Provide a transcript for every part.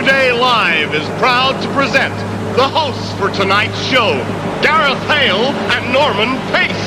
Day Live is proud to present the hosts for tonight's show, Gareth Hale and Norman Pace.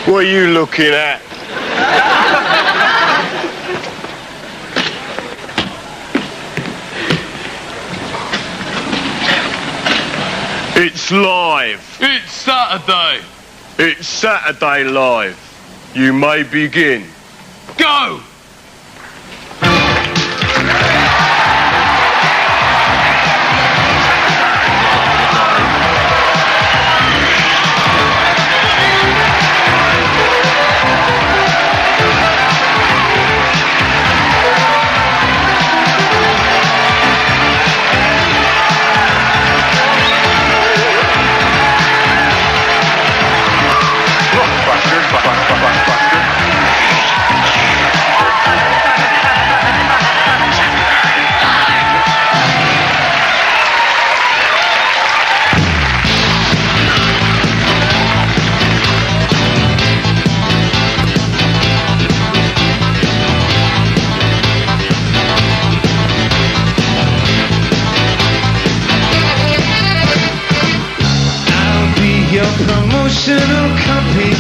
What are you looking at? It's live. It's Saturday. It's Saturday Live. You may begin. Go! Promotional copy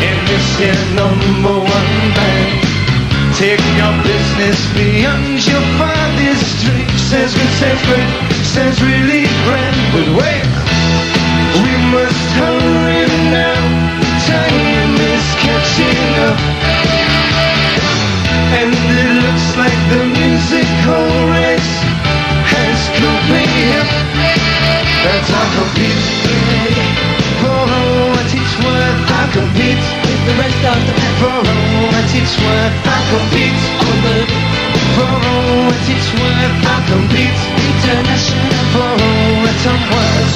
in this here #1 band. Take your business beyond your farthest street. Says good, says really grand. But wait, we must hurry now. Time is catching up, and it looks like the musical race has come up. That's our compete. For what it's worth, I compete with the rest of the band. For what it's worth, I compete on the beat. For what it's worth, I compete international. For what I'm worth.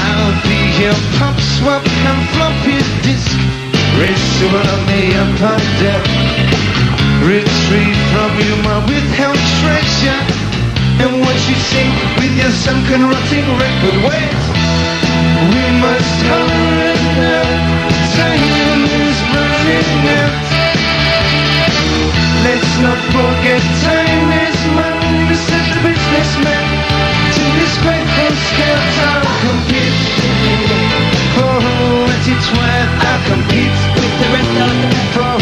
I'll be your pop swap and floppy disk. Race to me up on deck. Retrieve from you my withheld treasure, and what you sing with your sunken rotting record. Wait, we must hurry now. Time is running out. Let's not forget time is money. Said the businessman to this grateful scout. I'll compete for what it's worth. I'll compete with the rest of the men. For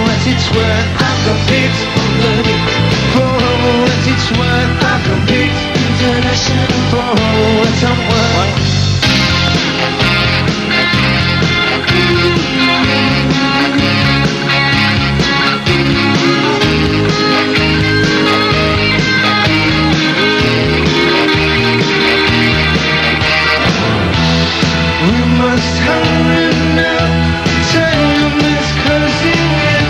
what it's worth, I'll compete on the beat. For what it's worth, I'll compete international. For what I'm worth. We must hurry now. Time is closing in,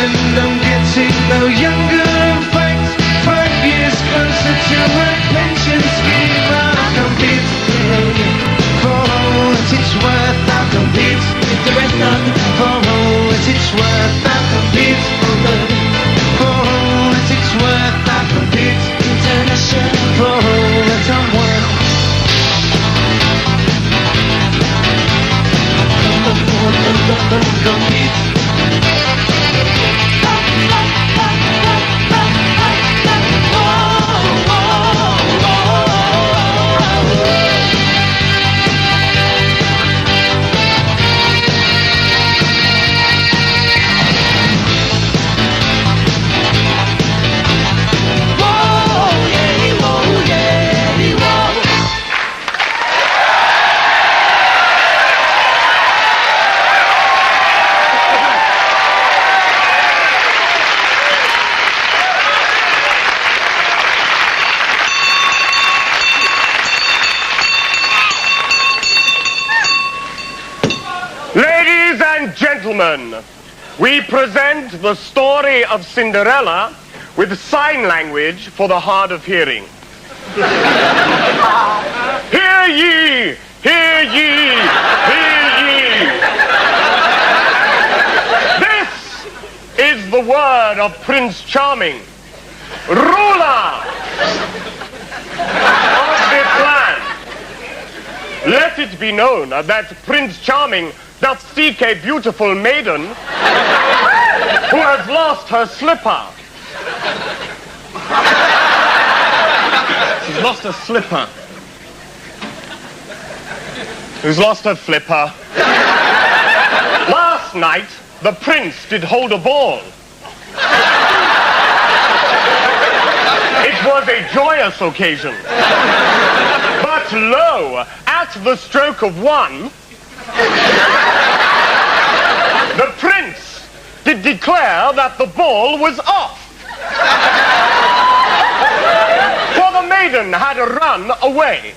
and I'm getting no younger. In fact, 5 years closer to my pension scheme. I'll compete for what it's worth. I'll compete with the rest of the men. For what it's worth, I'll compete on the beat. For what it's worth, I'll compete international. For what I'm worth. Compete. gentlemen, we present the story of Cinderella with sign language for the hard of hearing. Hear ye! Hear ye! Hear ye! This is the word of Prince Charming, ruler of this land. Let it be known that Prince Charming doth seek a beautiful maiden who has lost her slipper. She's lost her slipper. Who's lost her flipper? Last night, the prince did hold a ball. It was a joyous occasion. But lo, at the stroke of one, the prince did declare that the ball was off. For the maiden had run away.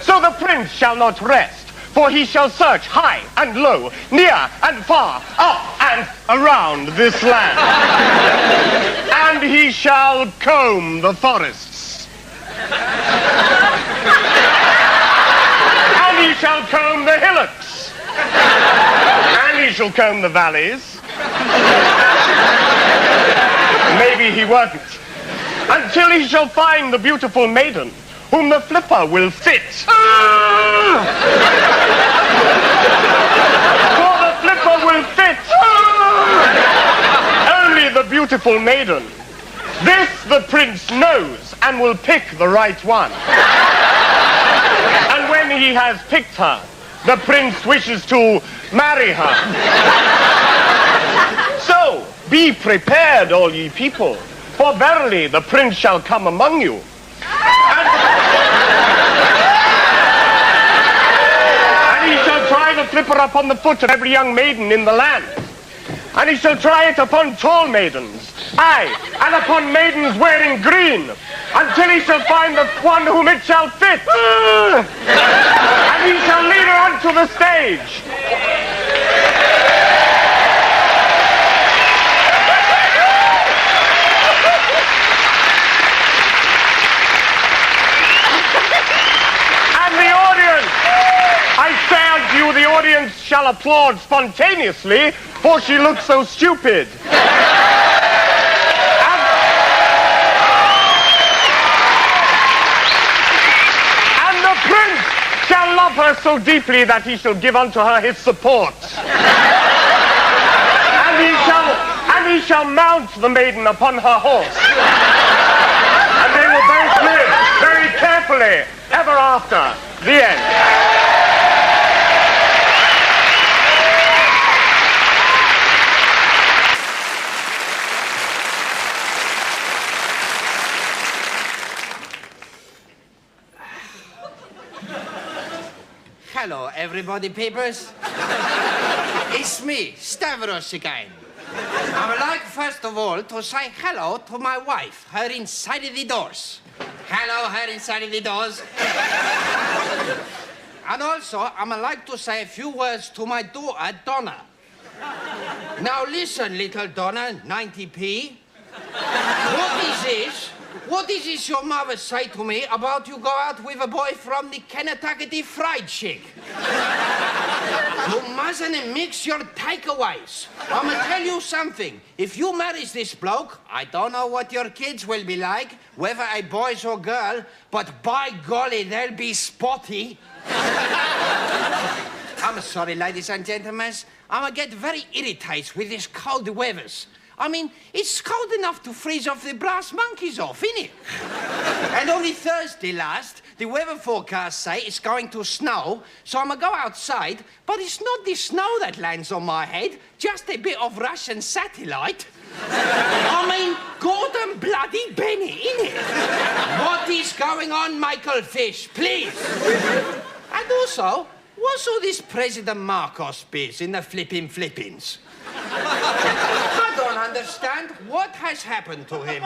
So the prince shall not rest, for he shall search high and low, near and far, up and around this land. And he shall comb the forests. And he shall comb the hillocks. And he shall comb the valleys. Maybe he won't. Until he shall find the beautiful maiden whom the flipper will fit. For the flipper will fit only the beautiful maiden. This the prince knows and will pick the right one. And when he has picked her, the prince wishes to marry her. So, be prepared, all ye people, for verily the prince shall come among you. And he shall try the flipper upon the foot of every young maiden in the land. And he shall try it upon tall maidens, aye, and upon maidens wearing green, until he shall find the one whom it shall fit. And he shall lead her onto the stage. I say unto you, the audience shall applaud spontaneously, for she looks so stupid. And the prince shall love her so deeply that he shall give unto her his support. And he shall mount the maiden upon her horse. And they will both live very carefully ever after. The end. Hello, everybody, papers. It's me, Stavros again. I would like, first of all, to say hello to my wife, her inside of the doors. Hello, her inside of the doors. And also, I would like to say a few words to my daughter, Donna. Now listen, little Donna, 90p. What is this your mother say to me about you go out with a boy from the Kentucky Fried Chick? You mustn't mix your takeaways. I'ma tell you something. If you marry this bloke, I don't know what your kids will be like, whether a boy or girl, but by golly, they'll be spotty. I'm sorry, ladies and gentlemen. I'ma get very irritated with these cold weathers. I mean, it's cold enough to freeze off the brass monkeys off, innit? And only Thursday last, the weather forecast say it's going to snow, so I'm gonna go outside, but it's not the snow that lands on my head, just a bit of Russian satellite. I mean, Gordon bloody Bennett, innit? What is going on, Michael Fish, please? And also, what's all this President Marcos biz in the flippings? I don't understand what has happened to him.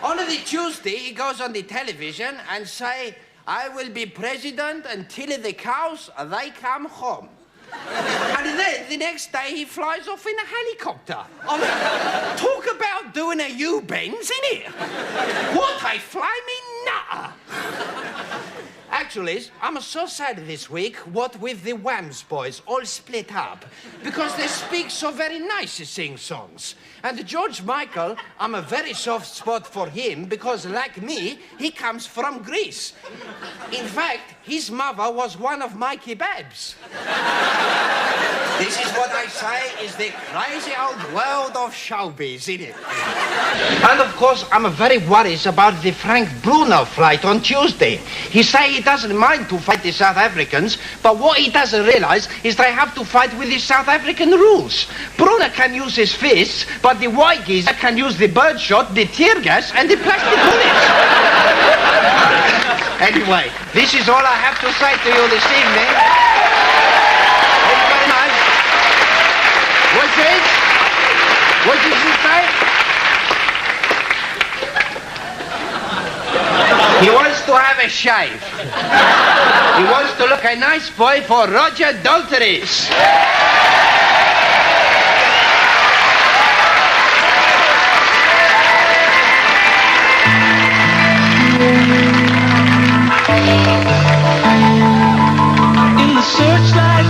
On the Tuesday, he goes on the television and say, I will be president until the cows, they come home. And then the next day he flies off in a helicopter. I mean, talk about doing a U-bends, innit? What a flaming nutter! Actually, I'm so sad this week, what with the Whams boys all split up, because they speak so very nice sing songs. And George Michael, I'm a very soft spot for him, because like me, he comes from Greece. In fact, his mother was one of my kebabs. This is what I say is the crazy old world of showbiz, isn't it? And of course, I'm very worried about the Frank Bruno flight on Tuesday. He say he doesn't mind to fight the South Africans, but what he doesn't realize is they have to fight with the South African rules. Bruno can use his fists, but the white geezer can use the birdshot, the tear gas, and the plastic bullets. Anyway, this is all I have to say to you this evening. Thank you very much. What's it? What did you say? He wants to have a shave. He wants to look a nice boy for Roger Daltrey's. In the searchlight,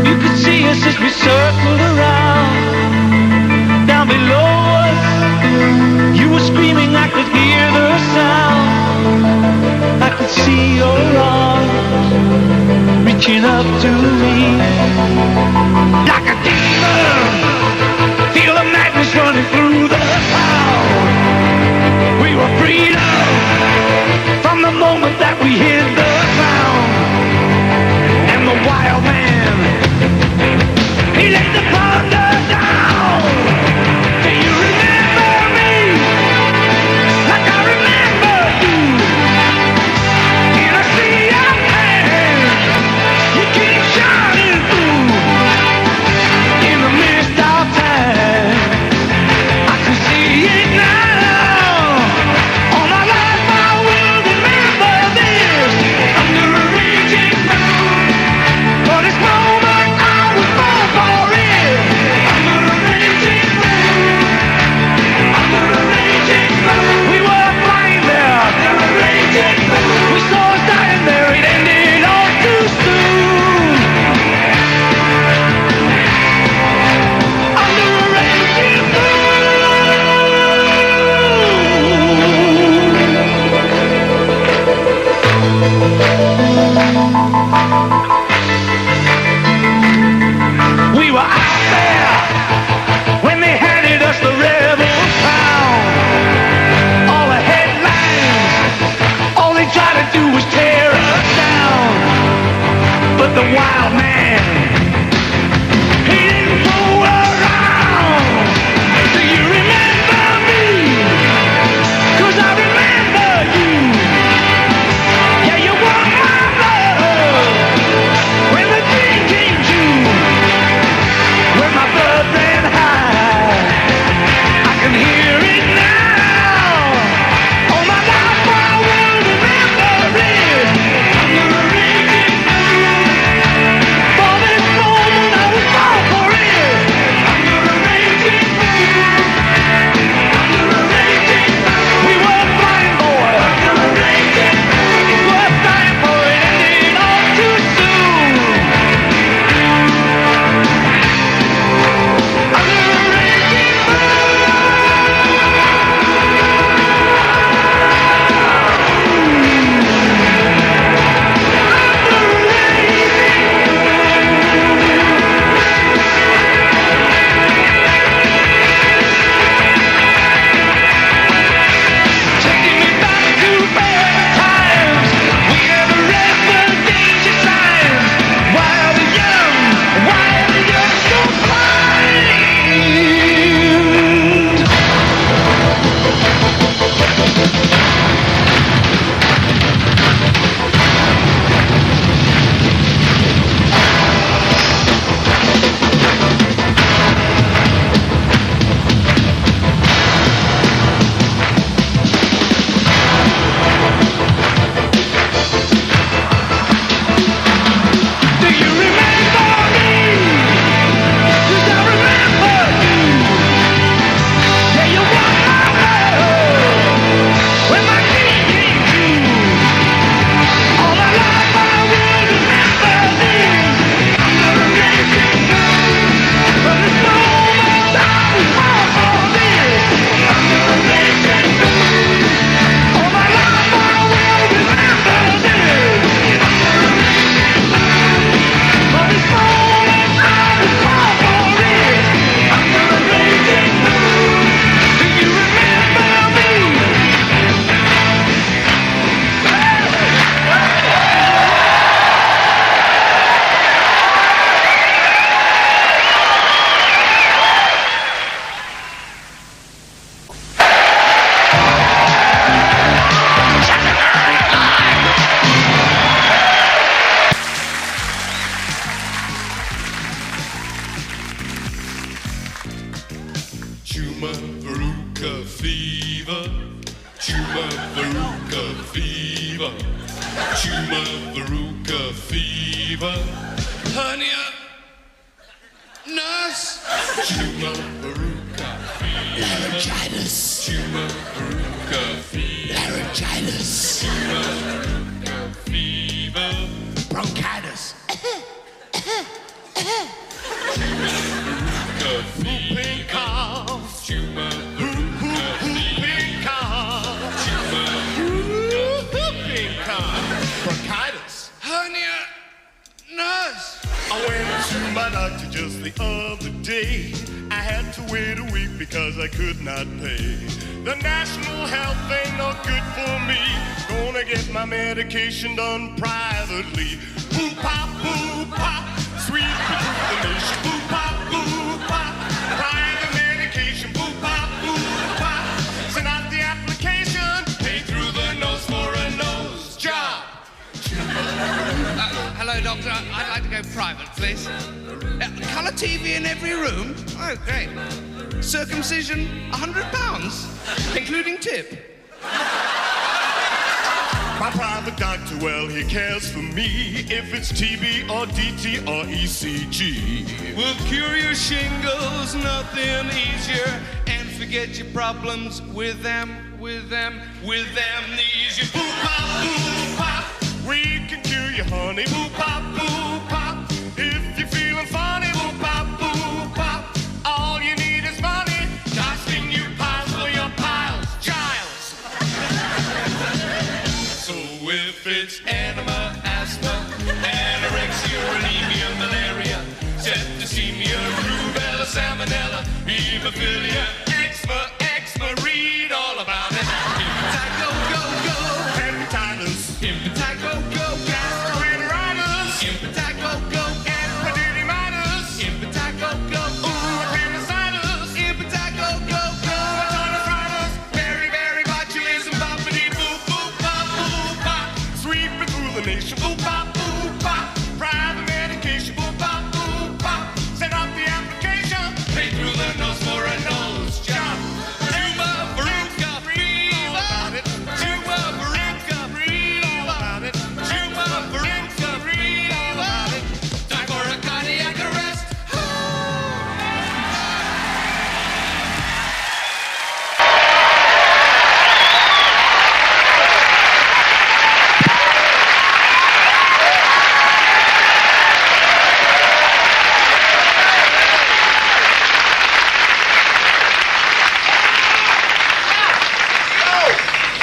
you could see us as we circled around. Down below us, you were screaming, I could hear the sound. I could see your arms reaching up to me. Like a demon, feel the madness running through the town. We were freedom from the moment that we hit the ground. And the wild man, he laid the thunder down. Do you remember me? Like I remember you. Can I see your hand? You keep shining through. Chuma Veruca fever. Chuma Veruca fever. Chuma Veruca fever. Hernia. Nurse. Chuma Veruca fever. Laryngitis. Chuma Veruca fever. Laryngitis. Chuma Veruca fever. Bronchitis. Whooping cough. Chuma Whooping cough. Whooping cough. Bronchitis. Hernia. Nurse. I went to my doctor just the other day. I had to wait a week because I could not pay. The national health ain't no good for me. Gonna get my medication done privately. Boo pop, sweet the nation. Boo pop, private medication. Boo pop, send out the application. Pay through the nose for a nose job. Hello, doctor. I'd like to go private, please. Colour TV in every room? Oh, great. Circumcision, £100, including tip. My private doctor, well, he cares for me if it's TB or DT or ECG. We'll cure your shingles, nothing easier. And forget your problems with amnesia. Boo pop, we can cure you, honey. Boo pop, if you're feeling funny. Boo pop, all you need is money. Costing you piles for your piles, Giles. So if it's enema, asthma, anorexia, anemia, malaria, septicemia, rubella, salmonella, hemophilia, eczema, read all about it. Impetigo, go. Hepatitis, Impetigo, go. gastroenteritis, Impetigo, go. epididymitis, Impetigo, go. appendicitis, Impetigo, go. arthritis, Very botulism, boppity, boo, pop. sweeping through the nation. Boo pop, private medication. Boo pop, send out the application. Pay through the nose for a nose job. Chuma Veruca fever. Chuma Veruca fever. Chuma Veruca fever. Time for a cardiac arrest.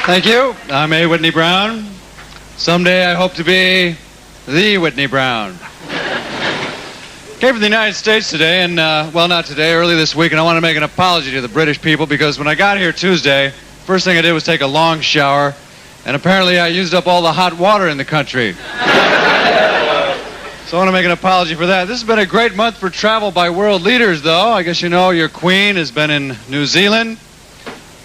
Thank you. I'm A. Whitney Brown. Someday I hope to be the Whitney Brown. Came from the United States today, and, well, not today, early this week, and I want to make an apology to the British people because when I got here Tuesday, first thing I did was take a long shower, and apparently I used up all the hot water in the country. So I want to make an apology for that. This has been a great month for travel by world leaders, though. I guess you know your queen has been in New Zealand.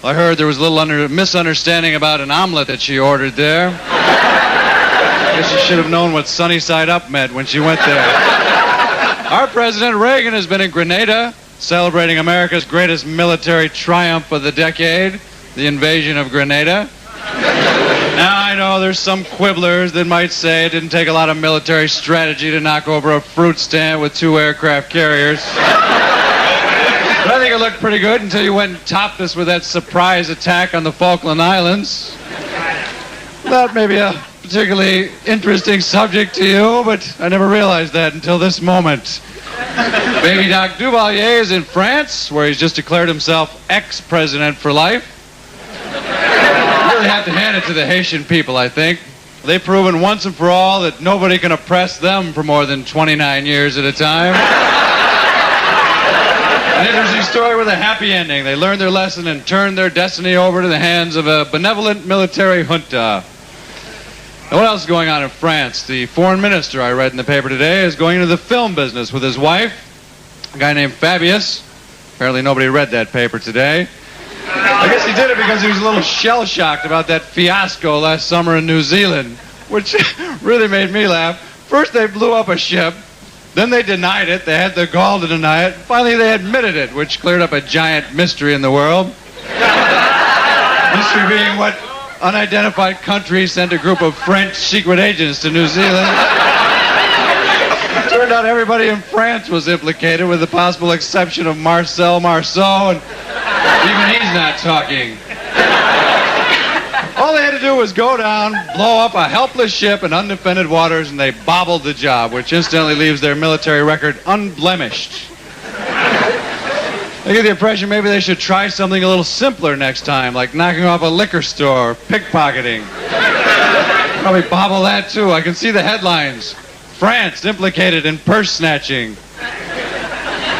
I heard there was a little misunderstanding about an omelet that she ordered there. I guess she should have known what sunny side up meant when she went there. Our President Reagan has been in Grenada, celebrating America's greatest military triumph of the decade, the invasion of Grenada. Now, I know there's some quibblers that might say it didn't take a lot of military strategy to knock over a fruit stand with 2 aircraft carriers. But I think it looked pretty good until you went and topped us with that surprise attack on the Falkland Islands. That may be a particularly interesting subject to you, but I never realized that until this moment. Baby Doc Duvalier is in France, where he's just declared himself ex-president for life. You really have to hand it to the Haitian people, I think. They've proven once and for all that nobody can oppress them for more than 29 years at a time. An interesting story with a happy ending. They learned their lesson and turned their destiny over to the hands of a benevolent military junta. Now, what else is going on in France? The foreign minister, I read in the paper today, is going into the film business with his wife, a guy named Fabius. Apparently nobody read that paper today. I guess he did it because he was a little shell-shocked about that fiasco last summer in New Zealand, which really made me laugh. First they blew up a ship, Then they denied it. They had the gall to deny it. Finally, they admitted it, which cleared up a giant mystery in the world. Mystery being what unidentified country sent a group of French secret agents to New Zealand. Turned out everybody in France was implicated, with the possible exception of Marcel Marceau, and even he's not talking. All they had to do was go down, blow up a helpless ship in undefended waters, and they bobbled the job, which instantly leaves their military record unblemished. I get the impression maybe they should try something a little simpler next time, like knocking off a liquor store or pickpocketing. Probably bobble that too. I can see the headlines. France implicated in purse snatching.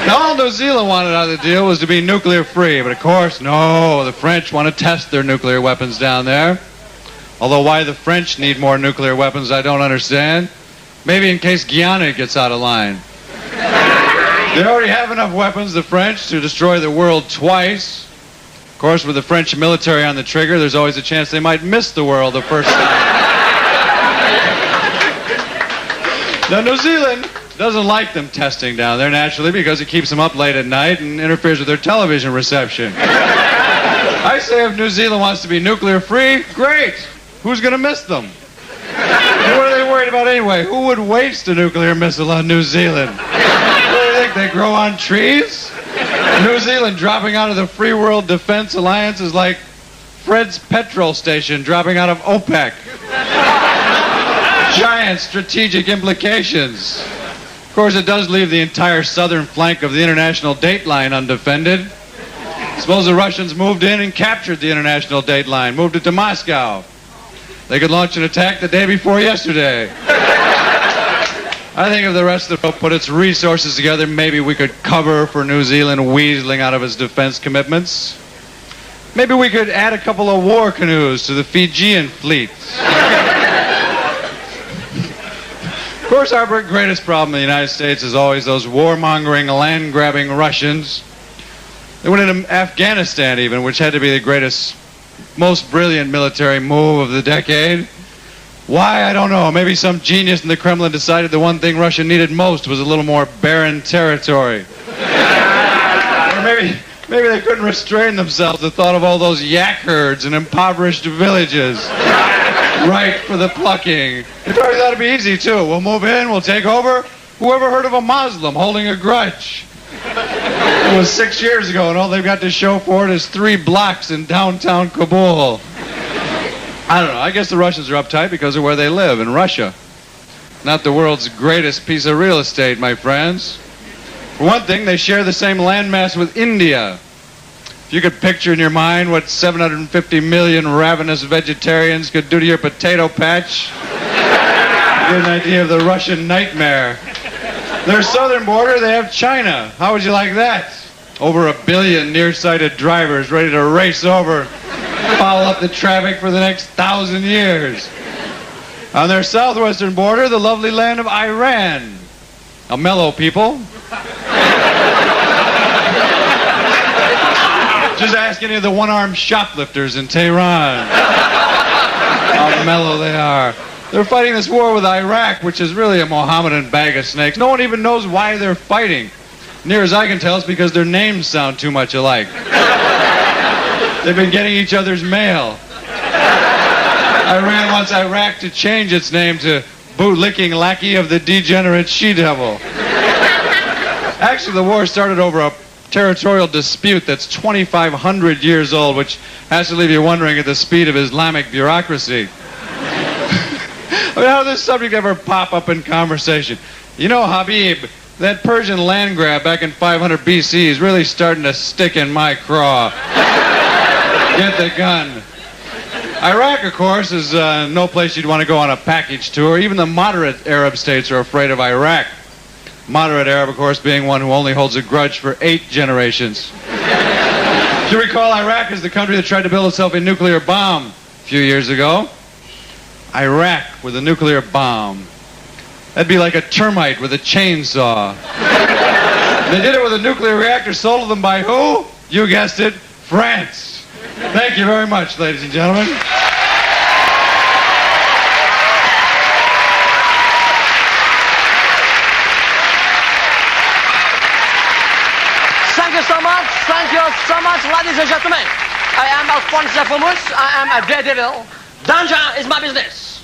Now, all New Zealand wanted out of the deal was to be nuclear free, but of course, no, the French want to test their nuclear weapons down there. Although why the French need more nuclear weapons, I don't understand. Maybe in case Guyana gets out of line. They already have enough weapons, the French, to destroy the world twice. Of course, with the French military on the trigger, there's always a chance they might miss the world the first time. Now, New Zealand doesn't like them testing down there, naturally, because it keeps them up late at night and interferes with their television reception. I say if New Zealand wants to be nuclear free, great. Who's going to miss them? What are they worried about anyway? Who would waste a nuclear missile on New Zealand? What do you think, they grow on trees? New Zealand dropping out of the Free World Defense Alliance is like Fred's petrol station dropping out of OPEC. Giant strategic implications. Of course, it does leave the entire southern flank of the international date line undefended. Suppose the Russians moved in and captured the international date line, moved it to Moscow. They could launch an attack the day before yesterday. I think if the rest of the world put its resources together, maybe we could cover for New Zealand weaseling out of its defense commitments. Maybe we could add a couple of war canoes to the Fijian fleet. Of course, our greatest problem in the United States is always those warmongering, land-grabbing Russians. They went into Afghanistan even, which had to be the greatest, most brilliant military move of the decade. Why, I don't know. Maybe some genius in the Kremlin decided the one thing Russia needed most was a little more barren territory. Or maybe they couldn't restrain themselves at the thought of all those yak herds in impoverished villages. Ripe for the plucking. It probably ought to be easy, too. We'll move in, we'll take over. Whoever heard of a Muslim holding a grudge? It was 6 years ago, and all they've got to show for it is 3 blocks in downtown Kabul. I don't know. I guess the Russians are uptight because of where they live, in Russia. Not the world's greatest piece of real estate, my friends. For one thing, they share the same landmass with India. If you could picture in your mind what 750 million ravenous vegetarians could do to your potato patch, you get an idea of the Russian nightmare. Their southern border, they have China. How would you like that? Over 1 billion nearsighted drivers ready to race over, foul up the traffic for the next 1,000 years. On their southwestern border, the lovely land of Iran. A mellow people. Just ask any of the one-armed shoplifters in Tehran how mellow they are. They're fighting this war with Iraq, which is really a Mohammedan bag of snakes. No one even knows why they're fighting. Near as I can tell, it's because their names sound too much alike. They've been getting each other's mail. Iran wants Iraq to change its name to bootlicking lackey of the degenerate she-devil. Actually, the war started over a territorial dispute that's 2,500 years old, which has to leave you wondering at the speed of Islamic bureaucracy. I mean, how did this subject ever pop up in conversation? You know, Habib, that Persian land grab back in 500 BC is really starting to stick in my craw. Get the gun. Iraq, of course, is no place you'd want to go on a package tour. Even the moderate Arab states are afraid of Iraq. Moderate Arab, of course, being one who only holds a grudge for 8 generations. If you recall, Iraq is the country that tried to build itself a nuclear bomb a few years ago. Iraq with a nuclear bomb. That'd be like a termite with a chainsaw. They did it with a nuclear reactor sold to them by who? You guessed it, France. Thank you very much, ladies and gentlemen. you so much. Thank you so much, ladies and gentlemen. I am Alphonse Zephymus. I am a daredevil. Danger is my business.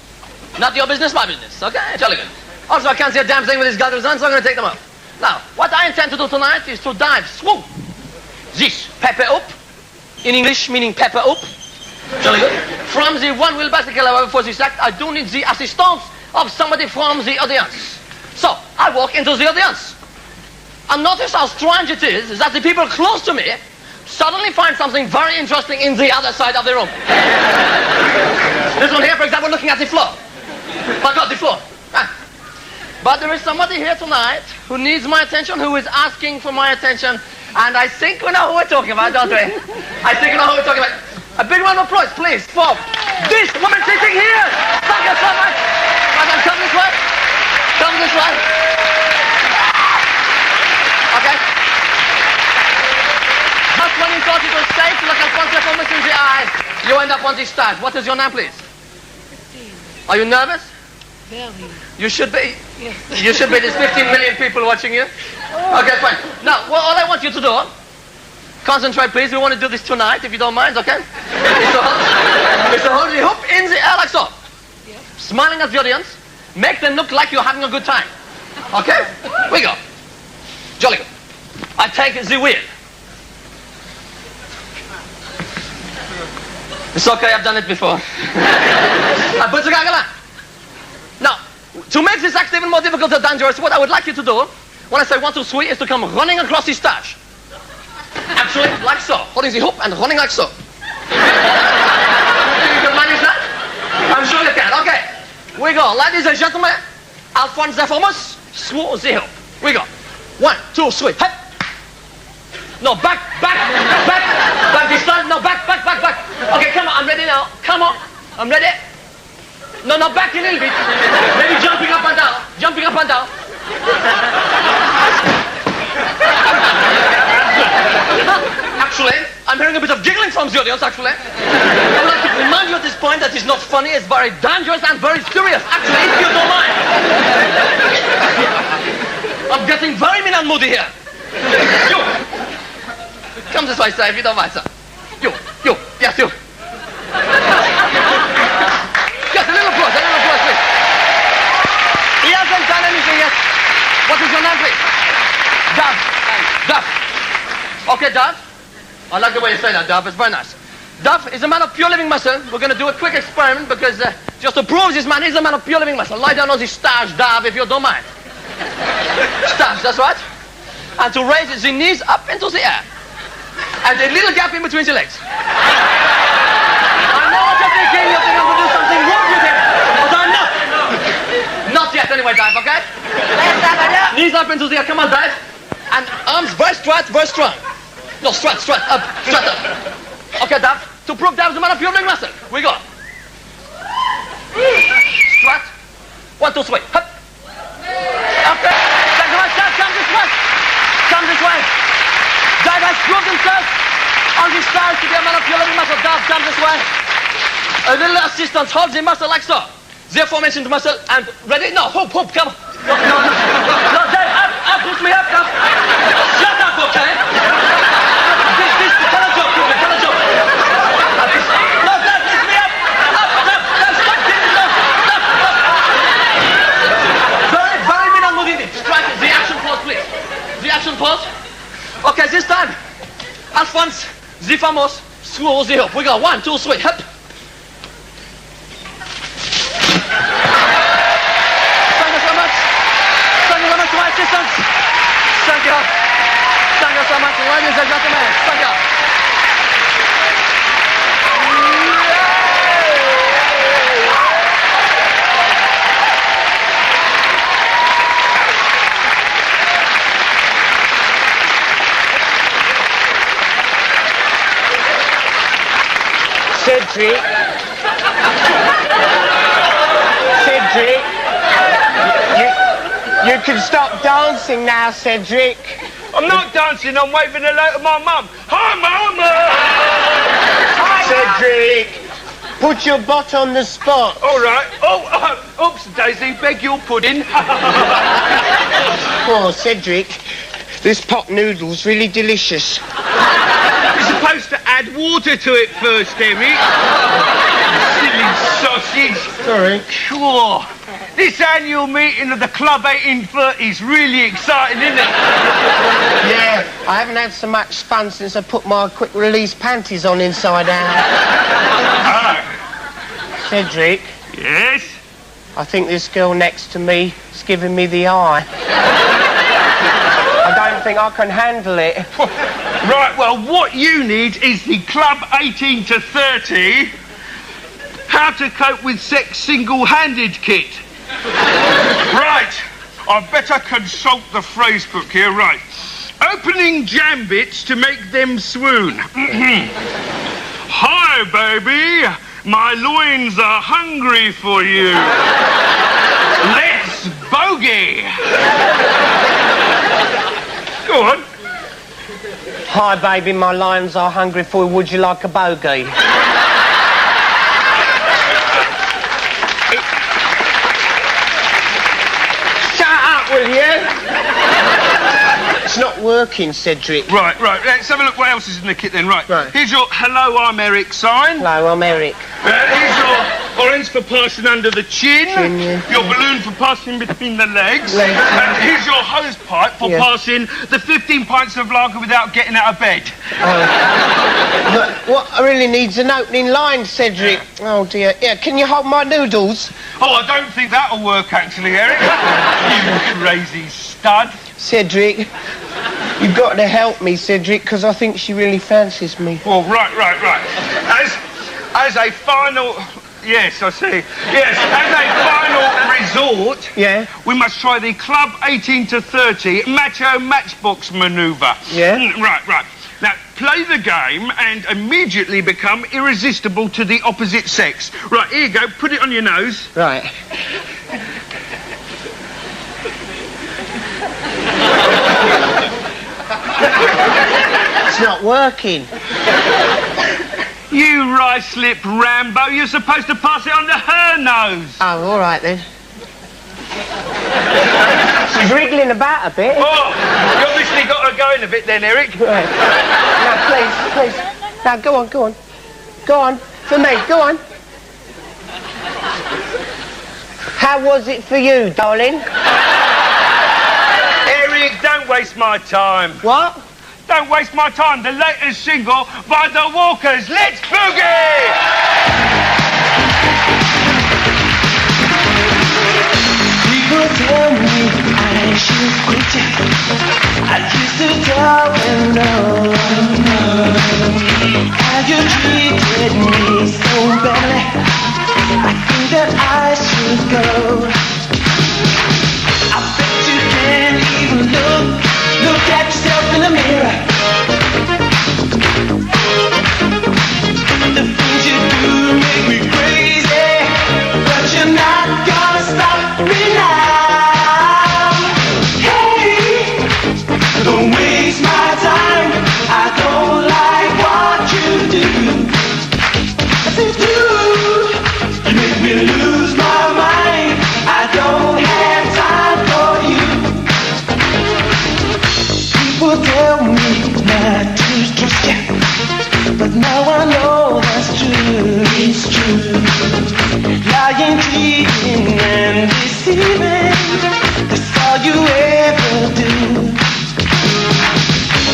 Not your business, my business. Okay? Jolly good. Also, I can't see a damn thing with these goggles on, so I'm going to take them off. Now, what I intend to do tonight is to dive swoop this pepper up. In English, meaning pepper up. Jolly good. From the one wheel bicycle, however, for this act, I do need the assistance of somebody from the audience. So, I walk into the audience. And notice how strange it is that the people close to me suddenly find something very interesting in the other side of the room. This one here, for example, looking at the floor. My God, the floor. Ah. But there is somebody here tonight who needs my attention, who is asking for my attention. And I think we know who we're talking about, don't we? I think we know who we're talking about. A big round of applause, please, for this woman sitting here. Thank you so much. Madam, come this way. Come this way. Okay? Just when you thought it was safe to look at one performance in the eye, you end up on this stage. What is your name, please? Are you nervous? Very. You should be. You should be. There's 15 million people watching you. Okay, fine. Now, well, all I want you to do, concentrate, please. We want to do this tonight, if you don't mind, okay? Mr. Hold the hoop in the air like so. Yeah. Smiling at the audience. Make them look like you're having a good time. Okay? We go. Jolly good. I take the wheel. It's okay, I've done it before. I put the goggle on. Now, to make this act even more difficult and dangerous, what I would like you to do, when I say 1, 2, 3, is to come running across the stage. Actually, like so. Holding the hoop and running like so. You can manage that? I'm sure you can. Okay. We go. Ladies and gentlemen, Alphonse Zephymus, through the hoop. We go. 1, 2, 3. Hop. No, back this time. No, back. Okay, come on, I'm ready now. Come on, I'm ready. No, back a little bit. Maybe jumping up and down. Actually, I'm hearing a bit of giggling from the audience, actually. I would like to remind you at this point that it's not funny, it's very dangerous and very serious. Actually, if you don't mind. I'm getting very mean and moody here. You. Come this way, sir, if you don't mind, sir. You. Yes, you. Yes, a little applause, please. He hasn't done anything yet. What is your name, please? Duff. Okay, Duff. I like the way you say that, Duff. It's very nice. Duff is a man of pure living muscle. We're going to do a quick experiment because just to prove this man is a man of pure living muscle. Lie down on this stage, Duff, if you don't mind. Stage, that's right. And to raise the knees up into the air. And a little gap in between the legs. I know what you're thinking. You think I'm going to do something wrong with him. But I'm not. Not yet, anyway, Dave, okay? Knees up into the air. Come on, Dave. And arms very straight, very strong. No, straight up. Okay, Dave. To prove Dave's a man of pure living muscle. We go. Straight. 1, 2, 3. Hop. Okay. Thank you much, Dave. Come this way. Dave has proved himself on this stage to be a man of pure living muscle. Dave, come this way. A little assistance. Hold the muscle like so. The aforementioned muscle. And ready? No, hoop, come on. No, Dave, up, push me up, come. Shut up, okay? This, tell a joke, tell a joke. No, Dave, lift me up. Dave, stop, stop. Very mean and moving it. Strike the action pose, please. The action pose. Okay, this time, Alphonse Zephymus, through the hoop. We go 1, 2, 3, hop. Thank you so much. Thank you so much to my assistants. Thank you. Thank you so much, ladies and gentlemen. Thank you. Cedric, you can stop dancing now, Cedric. I'm not dancing, I'm waving hello to my mum. Hi, Mum! Cedric, put your butt on the spot. All right. Oops, Daisy, beg your pudding. Poor Cedric. This pot noodle's really delicious. You're supposed to add water to it first, Eric. Silly sausage. Sorry. Sure. This annual meeting of the Club 1830 is really exciting, isn't it? Yeah, I haven't had so much fun since I put my quick-release panties on inside out. Cedric, Yes? I think this girl next to me is giving me the eye. I don't think I can handle it. Right, well, what you need is the Club 18 to 30 How to Cope with Sex Single-Handed kit. Right, I better consult the phrase book here. Right. Opening jam bits to make them swoon. Hi, baby. My loins are hungry for you. Let's bogey. Go on. Hi, baby, my lions are hungry for you. Would you like a bogey? Shut up, will you? It's not working, Cedric. Right. Let's have a look what else is in the kit then. Right. Right. Here's your hello, I'm Eric sign. Hello, I'm Eric. Here's your orange for passing under the chin. Chin, yeah. Your balloon for passing between the legs. Legs. And here's your hose pipe for Yeah. passing the 15 pints of lager without getting out of bed. But what I really need's an opening line, Cedric. Oh, dear. Yeah, can you hold my noodles? Oh, I don't think that'll work, actually, Eric. You crazy stud. Cedric, you've got to help me, Cedric, because I think she really fancies me. Well, right. As a final... Yes, I see. Yes, as a final resort, Yeah? we must try the Club 18 to 30 macho matchbox manoeuvre. Yeah? Right. Now, play the game and immediately become irresistible to the opposite sex. Right, here you go. Put it on your nose. Right. It's not working. You rice-lip Rambo. You're supposed to pass it under her nose. Oh, all right then. She's wriggling about a bit. Oh, you obviously got her going a bit then, Eric. Right. Now, please. Now, go on. Go on. For me, go on. How was it for you, darling? Eric, don't waste my time. What? Don't waste my time. The latest single by The Walkers. Let's boogie! People tell me I should quit. I used to tell them no. How you treated me so badly, I think that I should go. I bet you can't even look at yourself in the mirror. The things you do make me crazy, but you're not gonna stop me now. Hey, don't waste my time. I don't like what you do. Yes, you do. You make me lose my mind. I don't have time for you. People tell me not to trust you, but now I know that's true. It's true. Lying, cheating, and deceiving, that's all you ever do.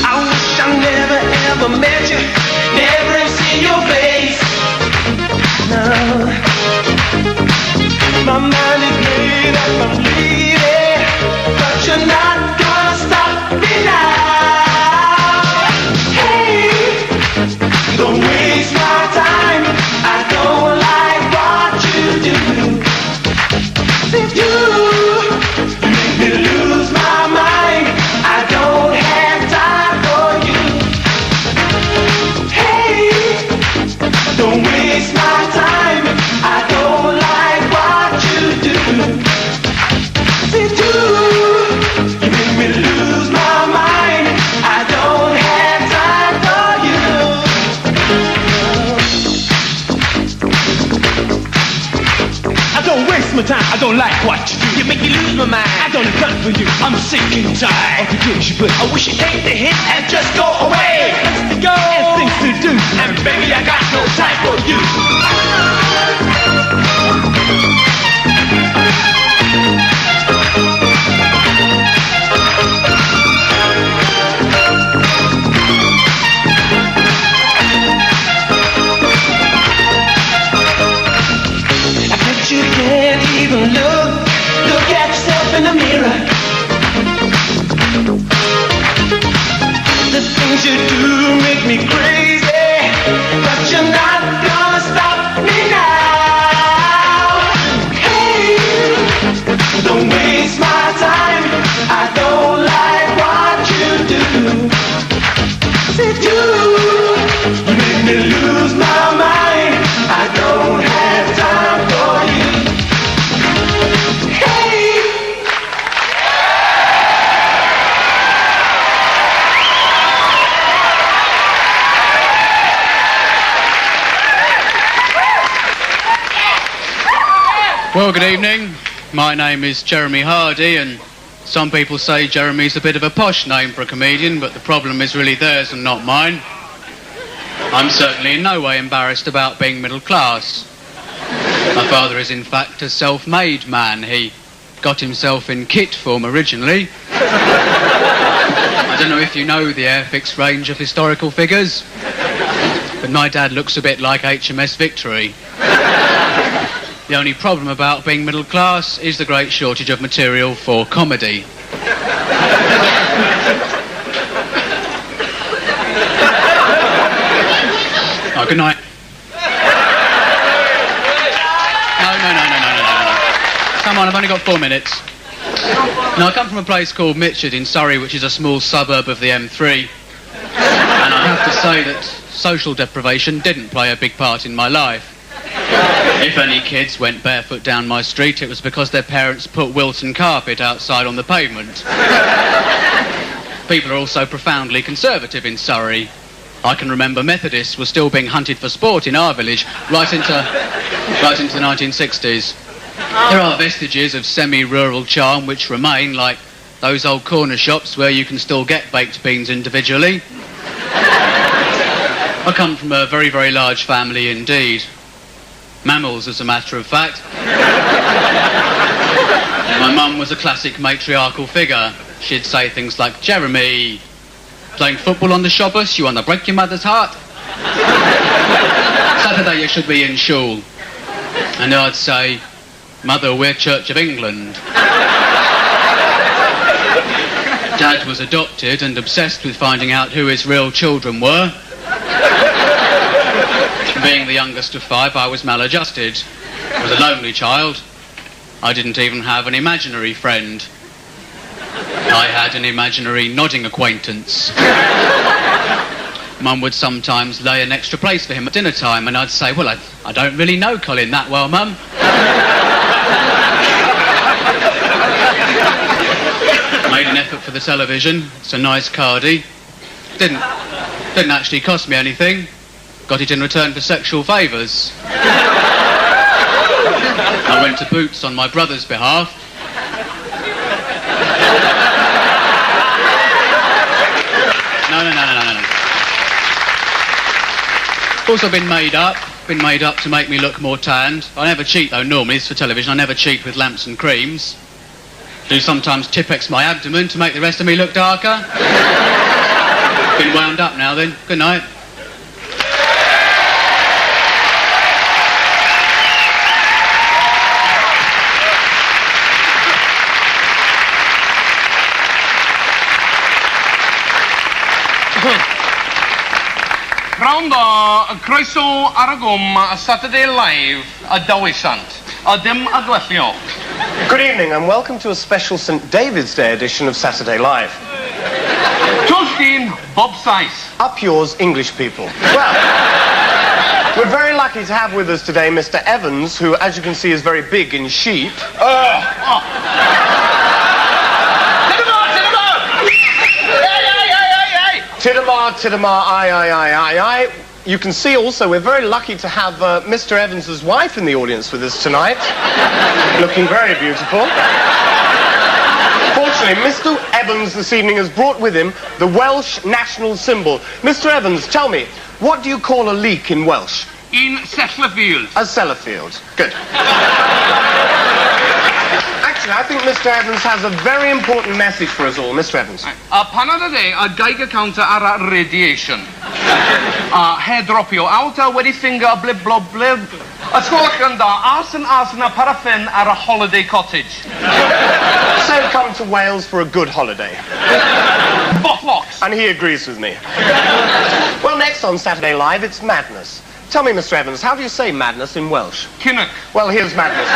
I wish I never ever met you, never have seen your face. No, my mind is made up, I'm leaving, but you're not gonna stop me now. Hey, don't waste my time. I don't like what you do. If you make me lose my mind, I don't have time for you. Hey, don't waste my time. I don't like what you do. If you make me lose my mind, I don't have time for you. I don't waste my time. I don't like what you do. You make me lose my mind. I don't run for you. I'm sick and tired of the games you play. I wish you'd take the hit and just go away. Let's to go and things to do. And baby, I got no time for you. You can't even look at yourself in the mirror. The things you do make me crazy, but you're not gonna stop me now. Hey, don't waste my time. I don't like what you do. Say do, you make me lose my mind. I don't have time for you. Well, good evening. My name is Jeremy Hardy, and some people say Jeremy's a bit of a posh name for a comedian, but the problem is really theirs and not mine. I'm certainly in no way embarrassed about being middle class. My father is in fact a self-made man. He got himself in kit form originally. I don't know if you know the Airfix range of historical figures, but my dad looks a bit like HMS Victory. The only problem about being middle class is the great shortage of material for comedy. Oh, good night. No. Come on, I've only got 4 minutes. Now, I come from a place called Mitchard in Surrey, which is a small suburb of the M3. And I have to say that social deprivation didn't play a big part in my life. If any kids went barefoot down my street, it was because their parents put Wilton carpet outside on the pavement. People are also profoundly conservative in Surrey. I can remember Methodists were still being hunted for sport in our village right into the 1960s. There are vestiges of semi-rural charm which remain, like those old corner shops where you can still get baked beans individually. I come from a very, very large family indeed. Mammals, as a matter of fact. My mum was a classic matriarchal figure. She'd say things like, Jeremy, playing football on the Shabbos, you want to break your mother's heart? Saturday you should be in shul. And I'd say, Mother, we're Church of England. Dad was adopted and obsessed with finding out who his real children were. Being the youngest of 5, I was maladjusted. I was a lonely child. I didn't even have an imaginary friend. I had an imaginary nodding acquaintance. Mum would sometimes lay an extra place for him at dinner time, and I'd say, well, I don't really know Colin that well, Mum. Made an effort for the television. It's a nice cardie. Didn't actually cost me anything. Got it in return for sexual favours. I went to Boots on my brother's behalf. No. Of course, I've been made up to make me look more tanned. I never cheat, though, normally. It's for television. I never cheat with lamps and creams. Do sometimes Tipp-Ex my abdomen to make the rest of me look darker. Been wound up now, then. Good night. Gwrando, croeso ar y gwm a Saturday Live, a dywysant, a dim a gwellio. Good evening and welcome to a special St. David's Day edition of Saturday Live. Twsdyn, Bob Saith. Up yours, English people. Well, we're very lucky to have with us today Mr. Evans, who, as you can see, is very big in sheep. Tidamar, aye. you can see also we're very lucky to have Mr. Evans' wife in the audience with us tonight. Looking very beautiful. Fortunately, Mr. Evans this evening has brought with him the Welsh national symbol. Mr. Evans, tell me, what do you call a leek in Welsh? In Sellafield. A cellar field. Good. Actually, I think Mr. Evans has a very important message for us all. Mr. Evans. Pan oedd e a geiger counter ar a radiation. Hair dropio out a wedi finger blib blob blib. Ysgolach yn da, arson a paraffin ar a holiday cottage. So come to Wales for a good holiday. Botlocks. And he agrees with me. Well, next on Saturday Live, it's Madness. Tell me, Mr. Evans, how do you say madness in Welsh? Kinnock. Well, here's Madness.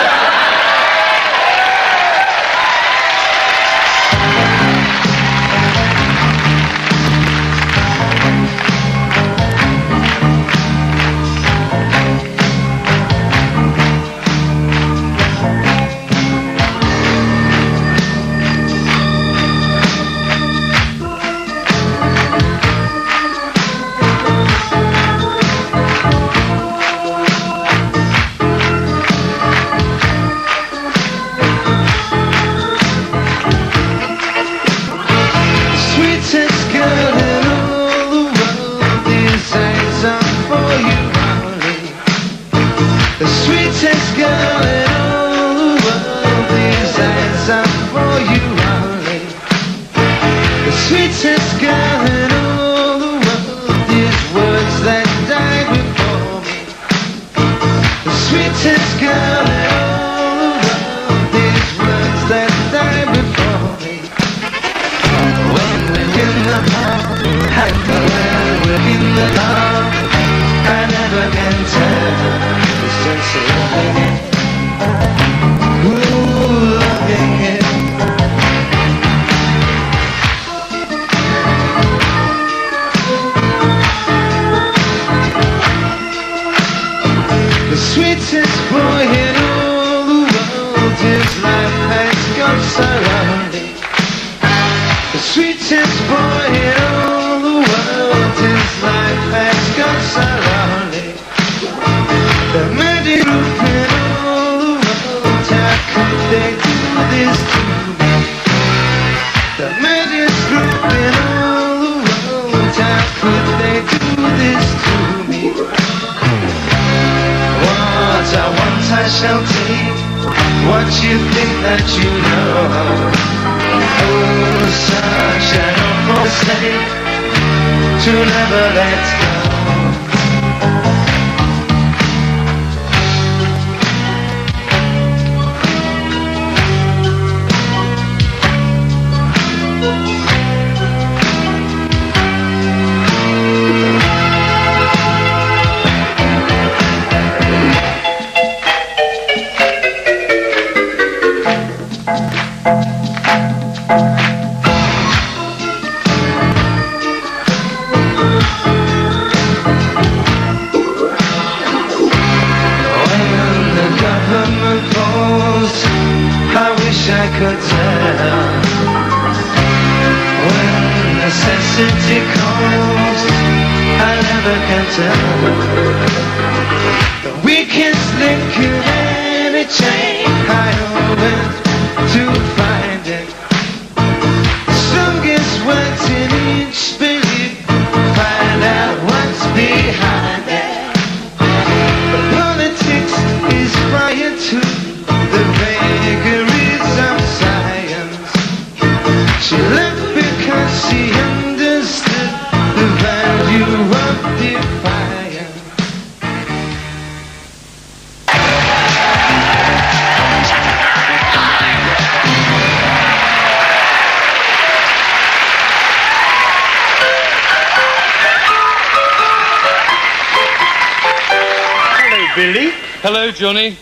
Billy. Hello, Johnny.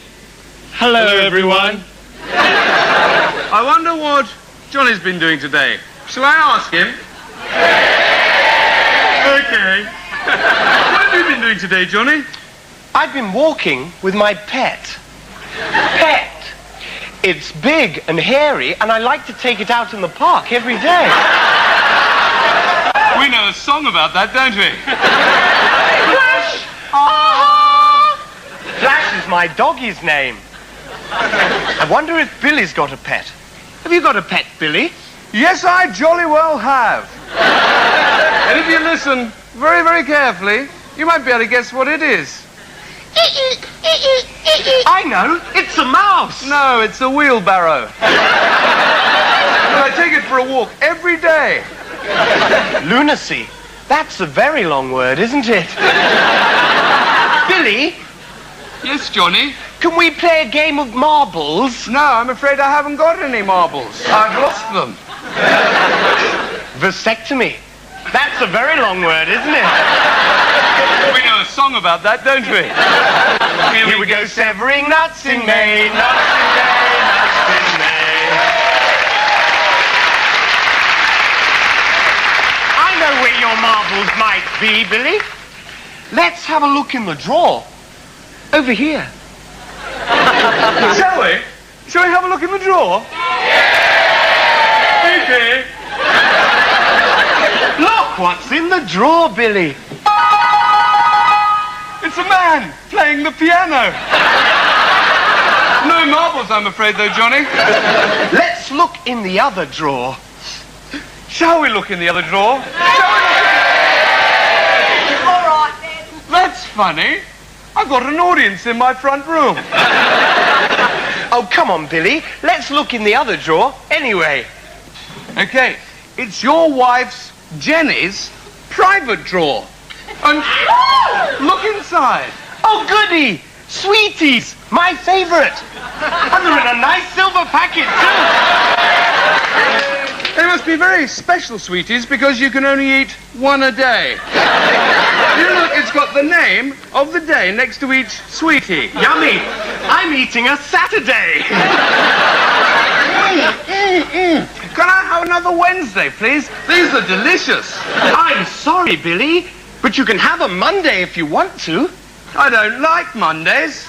Hello, everyone. I wonder what Johnny's been doing today. Shall I ask him? Okay. What have you been doing today, Johnny? I've been walking with my pet. Pet. It's big and hairy, and I like to take it out in the park every day. We know a song about that, don't we? Flash! Flash is my doggie's name. I wonder if Billy's got a pet. Have you got a pet, Billy? Yes, I jolly well have. And if you listen very, very carefully, you might be able to guess what it is. I know. It's a mouse. No, it's a wheelbarrow. I take it for a walk every day. Lunacy. That's a very long word, isn't it? Billy, Yes, Johnny? can we play a game of marbles? No, I'm afraid I haven't got any marbles. I've lost them. Vasectomy. That's a very long word, isn't it? We know a song about that, don't we? Here we go, severing nuts in May, nuts in May, nuts in May. I know where your marbles might be, Billy. Let's have a look in the drawer. Over here. Shall we? Shall we have a look in the drawer? Okay. Look what's in the drawer, Billy. It's a man playing the piano. No marbles, I'm afraid, though, Johnny. Let's look in the other drawer. Shall we look in the other drawer? All right, then. That's funny. I've got an audience in my front room. Oh, come on, Billy. Let's look in the other drawer anyway. Okay, it's your wife's, Jenny's, private drawer. And look inside. Oh, goody! Sweeties, my favorite. And they're in a nice silver packet, too. They must be very special sweeties because you can only eat one a day. You look, it's got the name of the day next to each sweetie. Yummy. I'm eating a Saturday. Can I have another Wednesday, please? These are delicious. I'm sorry, Billy, but you can have a Monday if you want to. I don't like Mondays.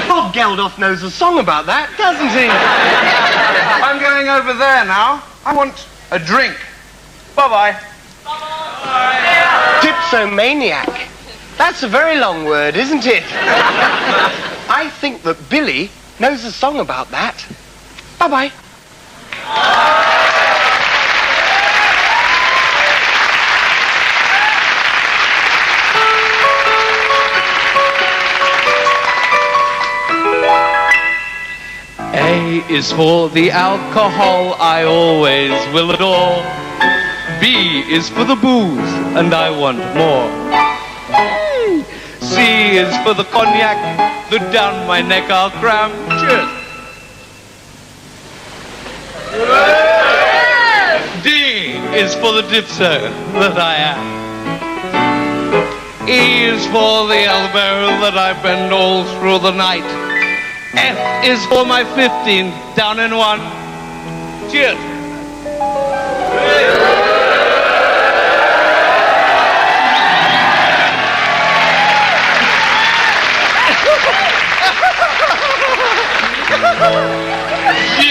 Bob Geldof knows a song about that, doesn't he? I'm going over there now. I want a drink. Bye-bye. Dipsomaniac. That's a very long word, isn't it? I think that Billy knows a song about that. Bye-bye. A is for the alcohol I always will adore. B is for the booze, and I want more. C is for the cognac, that down my neck I'll cram. Cheers. D is for the dipso that I am. E is for the elbow that I bend all through the night. F is for my 15 down in one. Cheers. G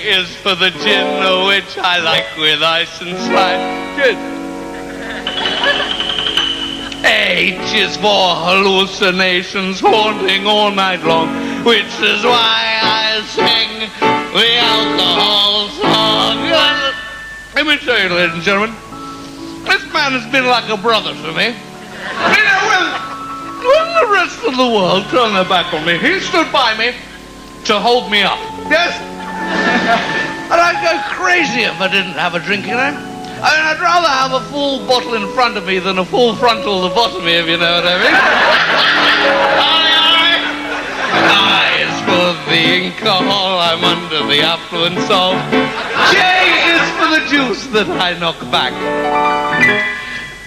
is for the gin, which I like with ice and slime. Cheers. H is for hallucinations haunting all night long, which is why I sing the alcohol song. Let me tell you, ladies and gentlemen, this man has been like a brother to me. You know, when the rest of the world turned their back on me, he stood by me to hold me up. Yes? And I'd go crazy if I didn't have a drink, you know? I mean, I'd rather have a full bottle in front of me than a full frontal lobotomy, if you know what I mean. I is for the alcohol I'm under the affluence of. J is for the juice that I knock back.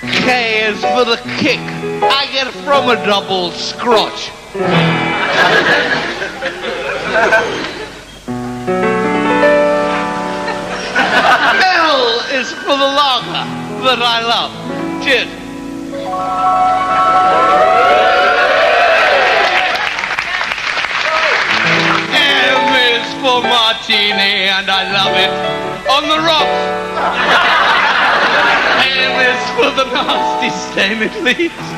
K is for the kick I get from a double scotch. L is for the lager that I love. Cheers. M is for martini and I love it on the rocks. N is for the nasty stain it leaves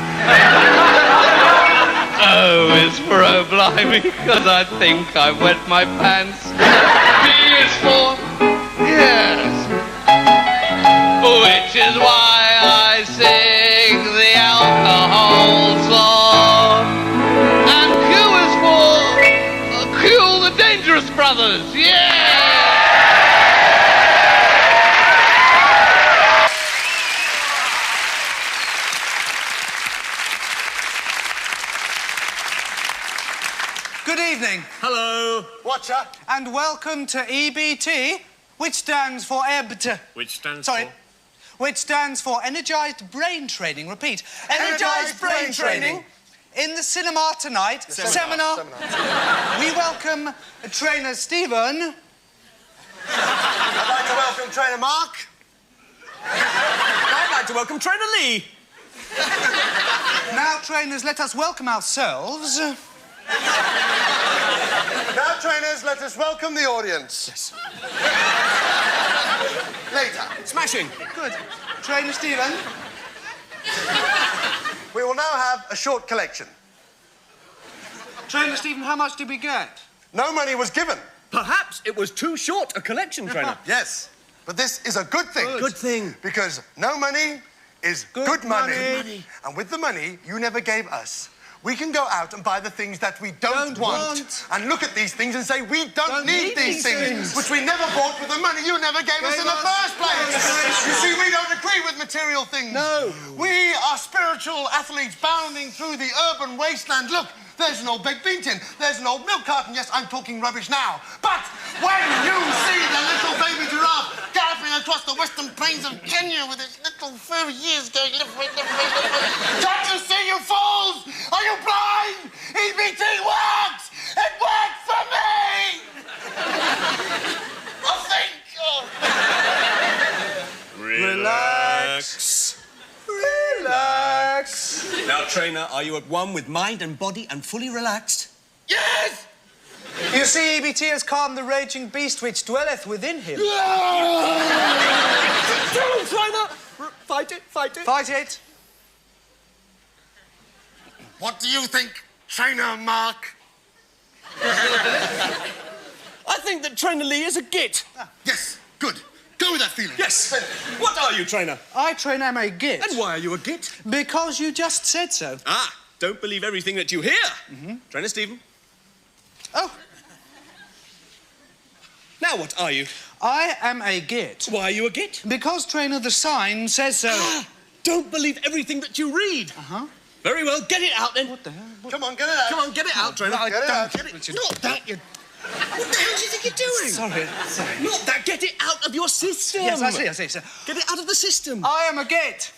O is for oh blimey, because I think I've wet my pants. B is for yes, which is why I sing the alcohol song. And Q is for Q the Dangerous Brothers. Yeah! Good evening. Hello. Watcher. And welcome to EBT, which stands for EBT. Which stands Which stands for Energised Brain Training. Repeat. Energised Brain Training. In the cinema tonight, seminar. We welcome trainer Stephen. I'd like to welcome trainer Mark. I'd like to welcome trainer Lee. Now, trainers, let us welcome ourselves. Now, trainers, let us welcome the audience. Yes. Later. Smashing. Good. Trainer Stephen. We will now have a short collection. Trainer Stephen, how much did we get? No money was given. Perhaps it was too short a collection, trainer. Yes, but this is a good thing. Good thing. Because no money is good money. And with the money you never gave us, we can go out and buy the things that we don't want. And look at these things and say, we don't need these things, which we never bought with the money you never gave us in the first place. You see, we don't agree with material things. No. We are spiritual athletes bounding through the urban wasteland. Look, there's an old baked bean tin. There's an old milk carton. Yes, I'm talking rubbish now. But when you see the little baby giraffe galloping across the western plains of Kenya with its little furry ears going left, right, left, right, left, right. Can't you see, you fools? Are you blind? EBT works! It worked for me! I think... Relax. Relax. Now, trainer, are you at one with mind and body and fully relaxed? Yes! You see, EBT has calmed the raging beast which dwelleth within him. Trainer! Fight it, fight it. Fight it. What do you think, Trainer Mark? I think that Trainer Lee is a git. Yes, good. Go with that feeling. Yes. What are you, trainer? I, trainer, am a git. And why are you a git? Because you just said so. Ah, don't believe everything that you hear. Trainer Stephen. Oh. Now what are you? I am a git. Why are you a git? Because, trainer, the sign says so. Don't believe everything that you read. Very well, get it out then. What the hell? Come on, get it out. Come on, get it out, trainer. Get it out. Get it. Not that, you... What the hell do you think you're doing? Sorry. Not that. Get it out of your system. Yes, I see, sir. Get it out of the system. I am a git.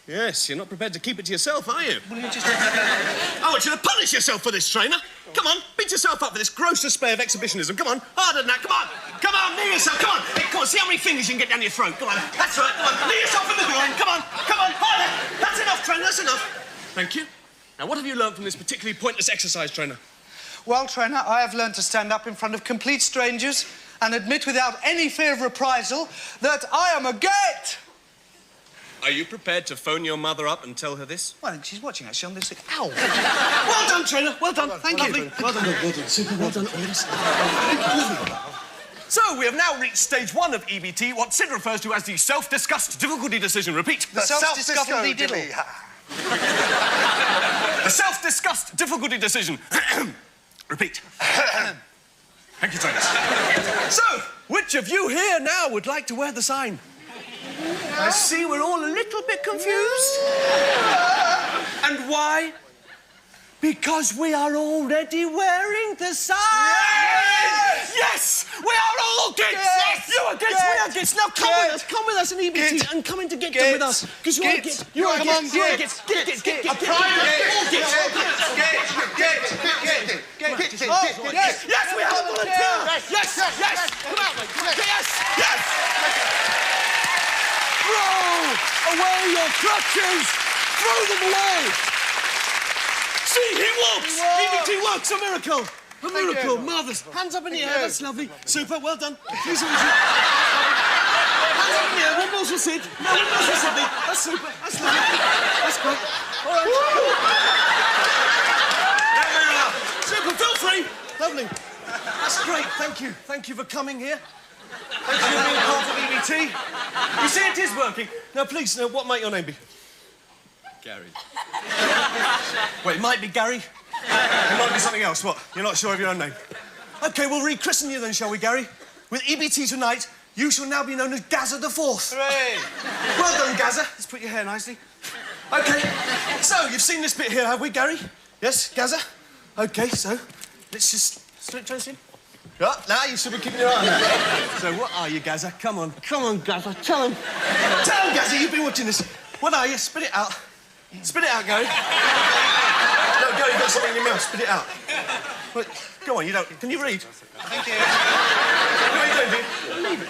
Yes, you're not prepared to keep it to yourself, are you? Will you just... I want you to punish yourself for this, trainer. Come on, beat yourself up for this gross display of exhibitionism. Come on, harder than that. Come on. Come on, knee yourself. Come on. Hey, come on, see how many fingers you can get down your throat. Come on. That's right. Come on. Knee yourself in the groin. Come on. Come on. Harder. That's enough, trainer. That's enough. Thank you. Now, what have you learned from this particularly pointless exercise, trainer? Well, trainer, I have learned to stand up in front of complete strangers and admit without any fear of reprisal that I am a git. Are you prepared to phone your mother up and tell her this? Well, she's watching actually on this... Ow! Well done, trainer. Well done. Thank you. Well done. Well done. Super well done. All of us. So, we have now reached stage 1 of EBT, what Sid refers to as the self-discussed difficulty decision. Repeat. The self-discovery diddle. The self-discussed difficulty decision. Repeat. Thank you, trainers. So, which of you here now would like to wear the sign? I see we're all a little bit confused. And why? Because we are already wearing the sign. Yes! We are all gits! Yes! You are gits, we are gits. Now come with us in EBT and come into Gitdom with us. Because you are gits. You are gits. You are gits. Gits. A private Yes, we have a volunteer. Yes. Come out, mate. Yes. Throw away your crutches. Throw them away. See, he walks. EBT works. A miracle. A miracle. Marvellous. Hands up in the air. That's lovely. Super. Well done. Please, hands up in the air. One more for Sid. No, one more for Sydney. That's super. That's lovely. That's great. All right. There we are. Super, feel free. Lovely. That's great. Thank you. Thank you for coming here. Thank you for being part of EBT. You see, it is working. Now, please, what might your name be? Gary. Wait, it might be Gary. It might be something else. What? You're not sure of your own name? OK, we'll rechristen you then, shall we, Gary? With EBT tonight, you shall now be known as Gazza the Fourth. Hooray! Well done, Gazza. Let's put your hair nicely. OK, so you've seen this bit here, have we, Gary? Yes, Gazza? OK, so let's just straight trace in. Right, now you should be keeping your eye on that. So what are you, Gazza? Come on, Gazza, tell him. Tell him, Gazza, you've been watching this. What are you? Spit it out. Spit it out, Gary. No, Gary, you've got something in your mouth. Spit it out. Wait, go on, you don't... Can you read? Thank you. What are you doing, Vic? Leave it.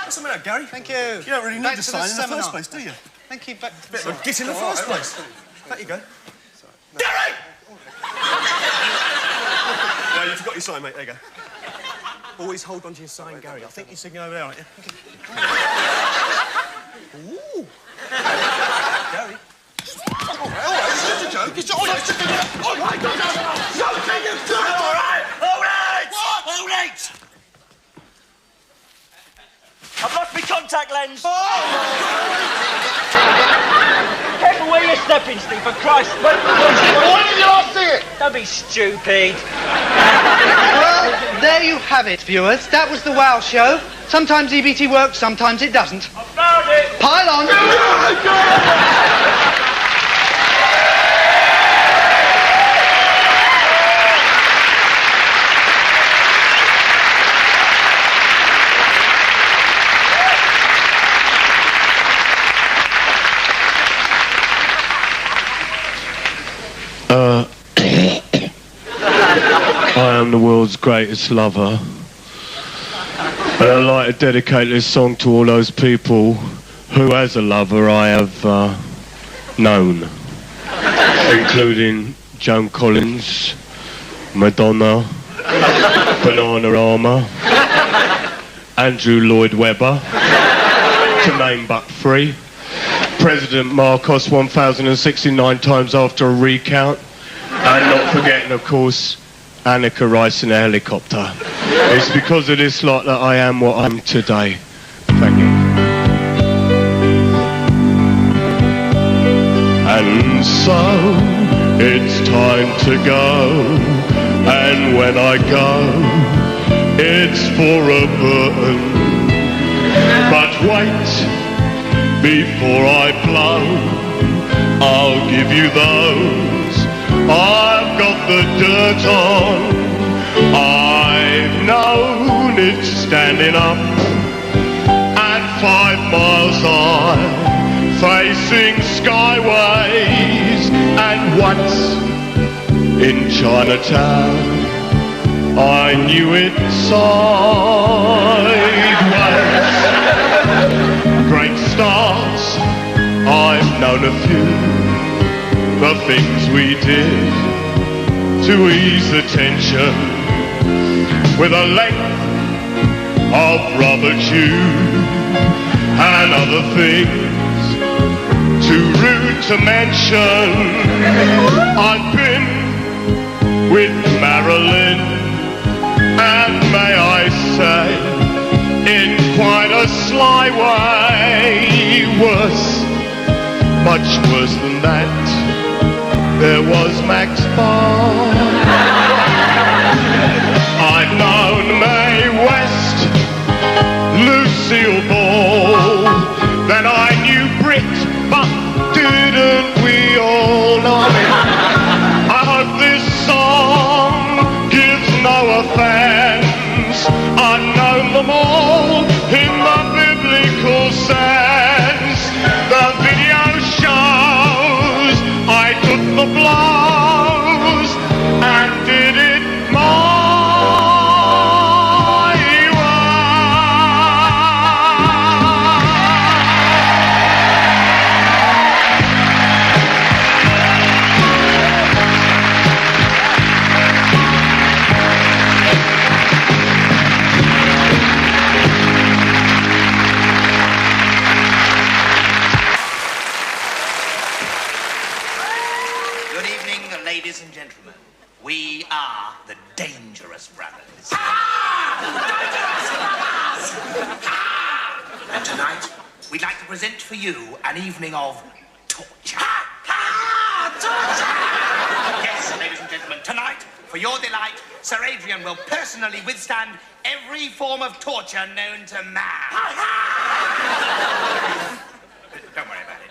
What's the matter, Gary? Thank you. You don't really need Back to to sign the in the seminar. first place, do you? Thank you. Back to the Bit of a git in the first place. There you go. Gary! No, you forgot your sign, mate. There you go. Always hold on to your sign, Gary. I think you're sitting over there, aren't you? Ooh. Gary. All right, it's just a joke. It's all right. All right, all right. I've lost my contact lens. Careful where you're stepping, Steve, for Christ's sake. Why did you not see it? Don't be stupid. Well, there you have it, viewers. That was the WOW show. Sometimes EBT works, sometimes it doesn't. I found it. Pile on. I am the world's greatest lover. And I'd like to dedicate this song to all those people who, as a lover, I have known. Including Joan Collins, Madonna, Bananarama, Andrew Lloyd Webber, to name but three. President Marcos 1,069 times after a recount. And not forgetting, of course, Annika Rice in a helicopter. It's because of this lot that I am what I am today. Thank you. And so, it's time to go. And when I go, it's for a burn. But wait, before I blow, I'll give you those I've got the dirt on. I've known it standing up at 5 miles high, facing skyways. And once in Chinatown, I knew it sideways. Great stars, I've known a few. The things we did to ease the tension with a length of rubber tube and other things too rude to mention. I've been with Marilyn, and may I say, in quite a sly way. Worse, much worse than that, there was Max Barr. I've known Mae West, Lucille Ball, then I knew Brit, but didn't we all know it? I hope this song gives no offense. I've known them all in the biblical sense. The video shows I took the blows and did it my Good evening, ladies and gentlemen. We are the Dangerous Brothers. And tonight, we'd like to present for you an evening of torture. Yes, ladies and gentlemen, tonight, for your delight, Sir Adrian will personally withstand every form of torture known to man. Don't worry about it.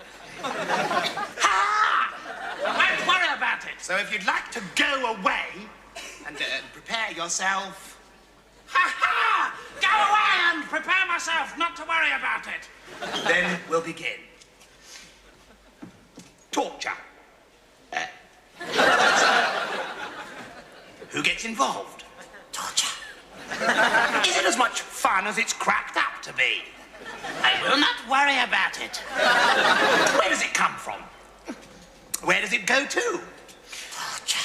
Don't worry about it. So if you'd like to go away and prepare yourself... Go away and prepare myself not to worry about it. Then we'll begin. Torture. Who gets involved? Torture. Is it as much fun as it's cracked up to be? I will not worry about it. Where does it come from? Where does it go to? Torture.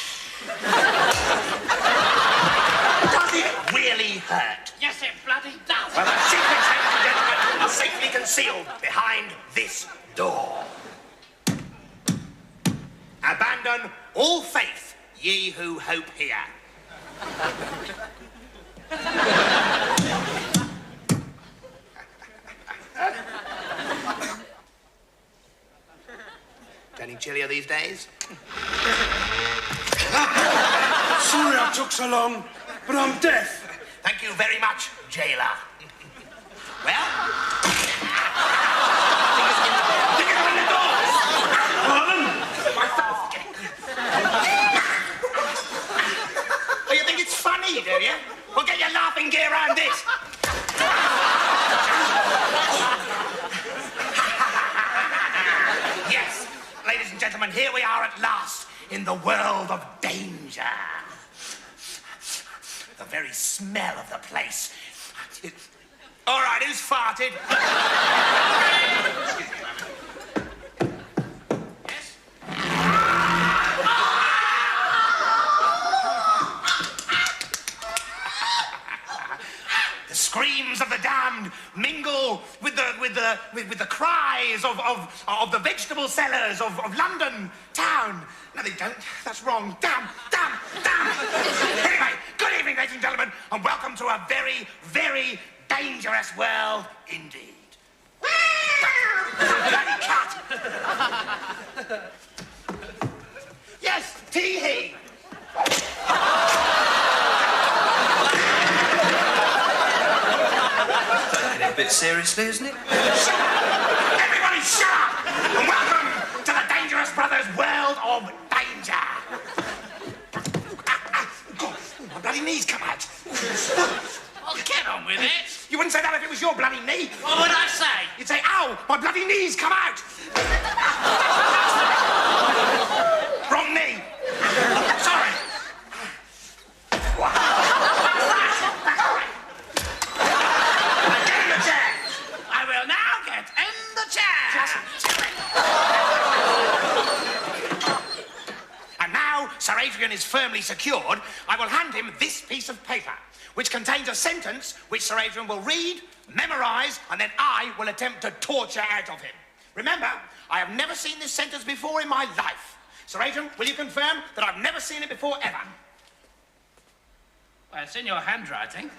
Does it really hurt? Yes, it bloody does. Well, the secrets, ladies and gentlemen, are safely concealed behind this door. Abandon all faith, ye who hope here. Getting chillier these days? Sorry I took so long, but I'm deaf. Thank you very much, jailer. Well? Oh, you think it's funny, do you? Well, get your laughing gear around this. Yes, ladies and gentlemen, here we are at last in the world of danger. The very smell of the place. All right, who's farted? Excuse me a moment. Yes? The screams of the damned mingle with the cries of the vegetable sellers of London town. No, they don't. That's wrong. Damn. Anyway, good evening, ladies and gentlemen, and welcome to a very, very dangerous world indeed. Bloody cat. Yes, tee-hee. Taking it a bit seriously, isn't it? Shut up! Everybody shut up! And welcome to the Dangerous Brothers world of danger. God, my bloody knees come out. Well, get on with it. You wouldn't say that if it was your bloody knee. What would I say? You'd say, ow, my bloody knees come out. Wrong knee. Sorry. Get in the chair. I will now get in the chair. And now Sir Adrian is firmly secured, I will hand him this piece of paper, which contains a sentence which Sir Adrian will read, memorise, and then I will attempt to torture out of him. Remember, I have never seen this sentence before in my life. Sir Adrian, will you confirm that I've never seen it before ever? Well, it's in your handwriting.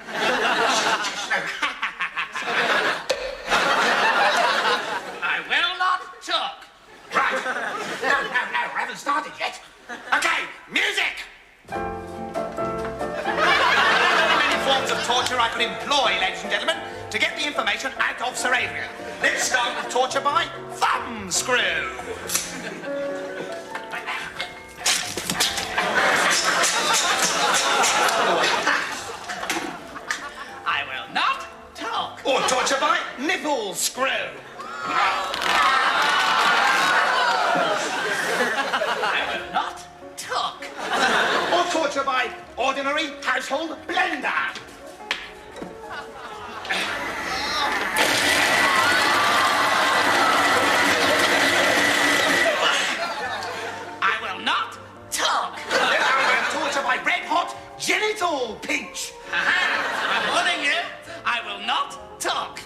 I will not talk. Right. No, I haven't started yet. Okay, music! Many forms of torture I could employ, ladies and gentlemen, to get the information out of Sir Adrian. Let's start with torture by thumbscrew. I will not talk. Or torture by nipple screw. I will not talk. Or torture by ordinary household blender. I will not talk. Torture by red hot genital pinch. I'm warning you, I will not talk.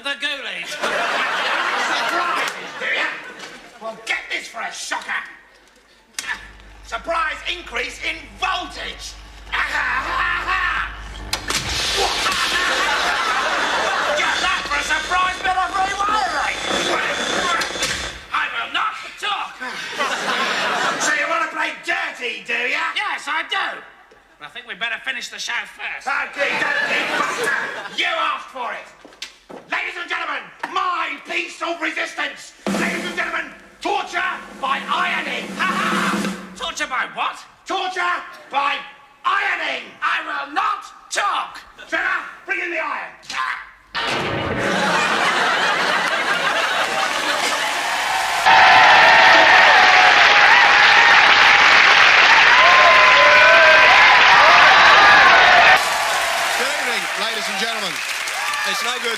the ghoulies. Surprises, do you? Well, get this for a shocker. Surprise increase in voltage. Get that for a surprise bit of free wiring. I will not talk. So you want to play dirty, do you? Yes, I do. I think we'd better finish the show first. Okay, buster. You asked for it. Ladies and gentlemen, my piece of resistance. Ladies and gentlemen, torture by ironing. Torture by what? Torture by ironing. I will not talk. Trevor, bring in the iron. Ladies and gentlemen, it's no good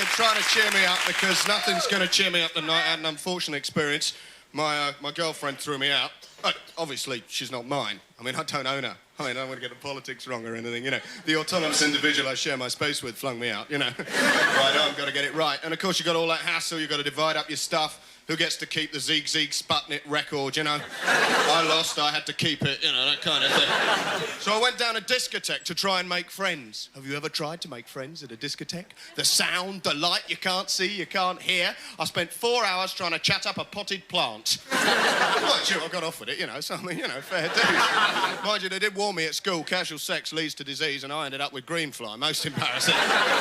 trying to cheer me up because nothing's going to cheer me up tonight. I had an unfortunate experience. My girlfriend threw me out. Obviously, she's not mine. I mean, I don't own her. I mean, I don't want to get the politics wrong or anything, you know. The autonomous individual I share my space with flung me out, you know. Right, I've got to get it right. And, of course, you've got all that hassle. You've got to divide up your stuff. Who gets to keep the Zieg Zieg Sputnik record, you know? I lost, I had to keep it, you know, that kind of thing. So I went down a discotheque to try and make friends. Have you ever tried to make friends at a discotheque? The sound, the light, you can't see, you can't hear. I spent 4 hours trying to chat up a potted plant. Well, sure, I got off with it, you know, so I mean, you know, fair dues. Mind you, they did warn me at school, casual sex leads to disease, and I ended up with greenfly. Most embarrassing.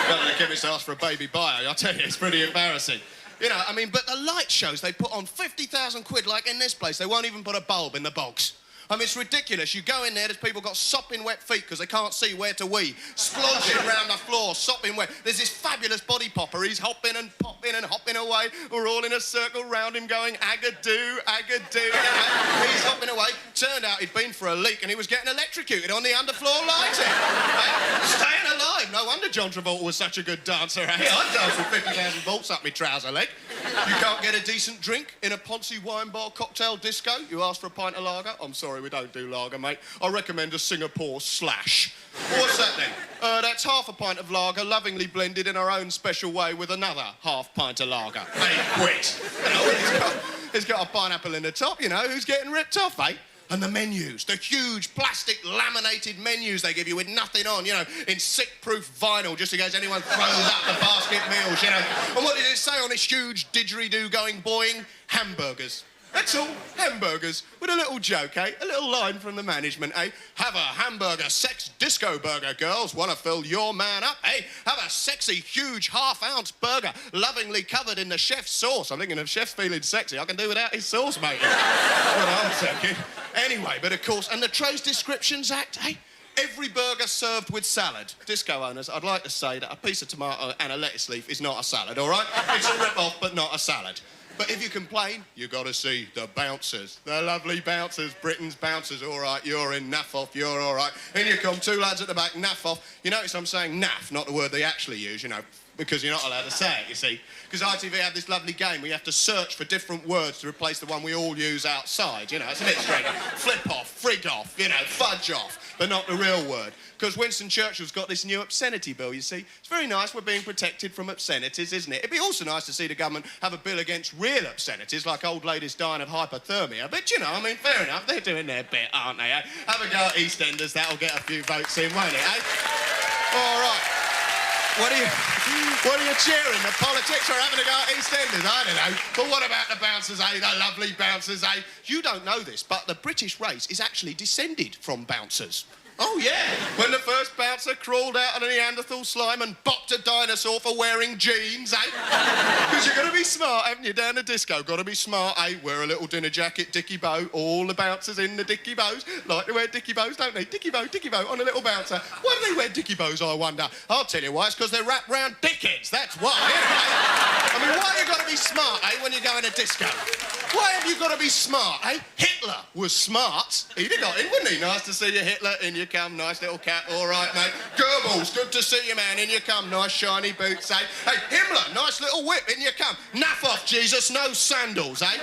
Don't let me ask for a baby bio, I'll tell you, it's pretty embarrassing. You know, I mean, but the light shows they put on 50,000 quid, like in this place. They won't even put a bulb in the box. I mean, it's ridiculous. You go in there, there's people got sopping wet feet because they can't see where to wee. Splodging around the floor, sopping wet. There's this fabulous body popper. He's hopping and popping and hopping away. We're all in a circle round him going, agadoo, agadoo. You know? He's hopping away. Turned out he'd been for a leak and he was getting electrocuted on the underfloor lighting. Staying alive. No wonder John Travolta was such a good dancer. Hey, I'd dance with 50,000 volts up my trouser leg. You can't get a decent drink in a Ponzi wine bar cocktail disco. You ask for a pint of lager. I'm sorry, we don't do lager, mate. I recommend a Singapore Slash. What's that then? That's half a pint of lager, lovingly blended in our own special way with another half pint of lager. Hey, quit. You know, it's got a pineapple in the top, you know. Who's getting ripped off, eh? And the menus, the huge plastic laminated menus they give you with nothing on, you know, in sick-proof vinyl, just in case anyone throws up the basket meals, you know. And what did it say on this huge didgeridoo going boing? Hamburgers. That's all, hamburgers, with a little joke, eh? A little line from the management, eh? Have a hamburger sex disco burger, girls. Want to fill your man up, eh? Have a sexy, huge, half-ounce burger, lovingly covered in the chef's sauce. I'm thinking of chef's feeling sexy. I can do without his sauce, mate. What I'm thinking. Anyway, but of course, and the Trace Descriptions Act, eh? Every burger served with salad. Disco owners, I'd like to say that a piece of tomato and a lettuce leaf is not a salad, all right? It's a rip-off, but not a salad. But if you complain, you got to see the bouncers. The lovely bouncers, Britain's bouncers. All right, you're in, naff off, you're all right. In you come, two lads at the back, naff off. You notice I'm saying naff, not the word they actually use, you know, because you're not allowed to say it, you see. Because ITV have this lovely game where you have to search for different words to replace the one we all use outside, you know. It's a bit strange. Flip off, frig off, you know, fudge off, but not the real word. Because Winston Churchill's got this new obscenity bill, you see. It's very nice we're being protected from obscenities, isn't it? It'd be also nice to see the government have a bill against real obscenities, like old ladies dying of hypothermia. But, you know, I mean, fair enough, they're doing their bit, aren't they, eh? Have a go at EastEnders, that'll get a few votes in, won't it, eh? All right. What are you cheering? The politics are having a go at EastEnders? I don't know. But what about the bouncers, eh? The lovely bouncers, eh? You don't know this, but the British race is actually descended from bouncers. Oh, yeah. When the first bouncer crawled out of the Neanderthal slime and bopped a dinosaur for wearing jeans, eh? Because you've got to be smart, haven't you, down the disco? Got to be smart, eh? Wear a little dinner jacket, dicky bow. All the bouncers in the dicky bows like to wear dicky bows, don't they? Dicky bow on a little bouncer. Why do they wear dicky bows, I wonder? I'll tell you why. It's because they're wrapped round dickheads, that's why. I mean, why you got to be smart, eh, when you go in a disco? Why have you got to be smart, eh? Hitler was smart. He'd have got in, wouldn't he? Nice to see you, Hitler. In you come, nice little cap. All right, mate. Goebbels, good to see you, man. In you come, nice shiny boots, eh? Hey, Himmler, nice little whip. In you come. Naff off, Jesus, no sandals, eh?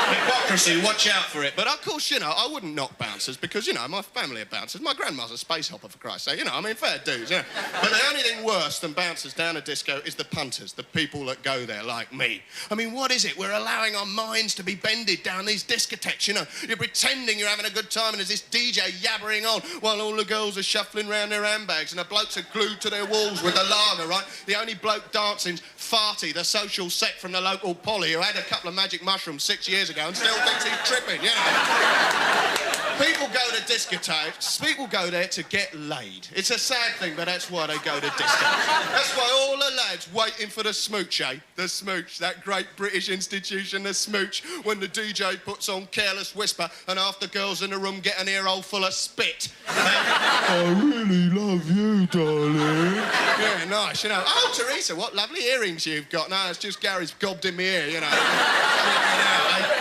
Hypocrisy, watch out for it. But of course, you know, I wouldn't knock bouncers because, you know, my family are bouncers. My grandma's a space hopper, for Christ's sake. You know, I mean, fair dues, yeah. But the only thing worse than bouncers down a disco is the punters, the people that go there like me. I mean, what is it? We're allowing our minds to be bended down these discotheques, you know. You're pretending you're having a good time and there's this DJ yabbering on while all the girls are shuffling round their handbags and the blokes are glued to their walls with the lager, right? The only bloke dancing's Farty, the social sect from the local poly who had a couple of magic mushrooms 6 years ago and still thinks he's tripping, you know. People go to discotheques, people go there to get laid. It's a sad thing, but that's why they go to discotheques. That's why all the lads waiting for the smooch, eh? The smooch, that great British institution, the smooch, when the DJ puts on Careless Whisper and half the girls in the room get an ear hole full of spit. I really love you, darling. Yeah, nice, you know. Oh, Teresa, what lovely earrings you've got. No, it's just Gary's gobbed in my ear, you know.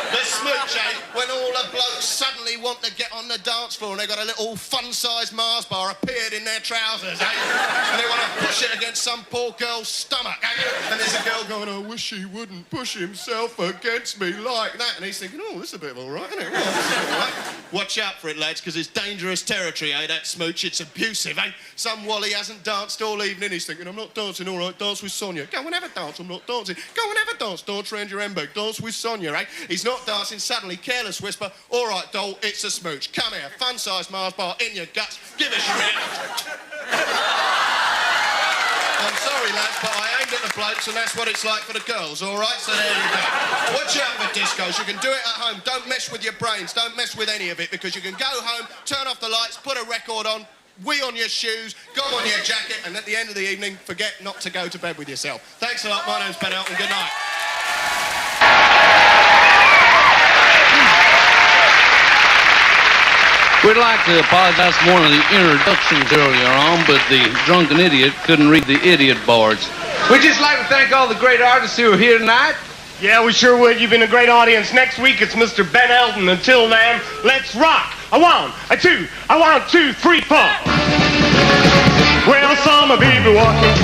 The smooch, eh? When all the blokes suddenly want to get on the dance floor and they've got a little fun-sized Mars bar appeared in their trousers, eh? And they want to push it against some poor girl's stomach, eh? And there's a girl going, I wish he wouldn't push himself against me like that. And he's thinking, oh, this is a bit all right, isn't it? Well, this is all right. Watch out for it, lads, because it's dangerous territory, eh, that smooch. It's abusive, eh? Some wally hasn't danced all evening. He's thinking, I'm not dancing, all right, dance with Sonia. Go and have a dance, I'm not dancing. Go and have a dance, dance round your handbag, dance with Sonia, eh? He's not dancing, suddenly, Careless Whisper, all right, doll, it's a smooch. Come here, fun-sized Mars bar in your guts, give us your ear. I'm sorry, lads, but I aimed at the blokes and that's what it's like for the girls, all right? So there you go. Watch out for discos. You can do it at home. Don't mess with your brains. Don't mess with any of it because you can go home, turn off the lights, put a record on, wee on your shoes, go on your jacket, and at the end of the evening, forget not to go to bed with yourself. Thanks a lot. My name's Ben Elton. Good night. We'd like to apologize for one of the introductions earlier on, but the drunken idiot couldn't read the idiot boards. We'd just like to thank all the great artists who are here tonight. Yeah, we sure would. You've been a great audience. Next week, it's Mr. Ben Elton. Until then, let's rock. A 1, a 2, a 1, 2, 3, 4. Well, summer baby walking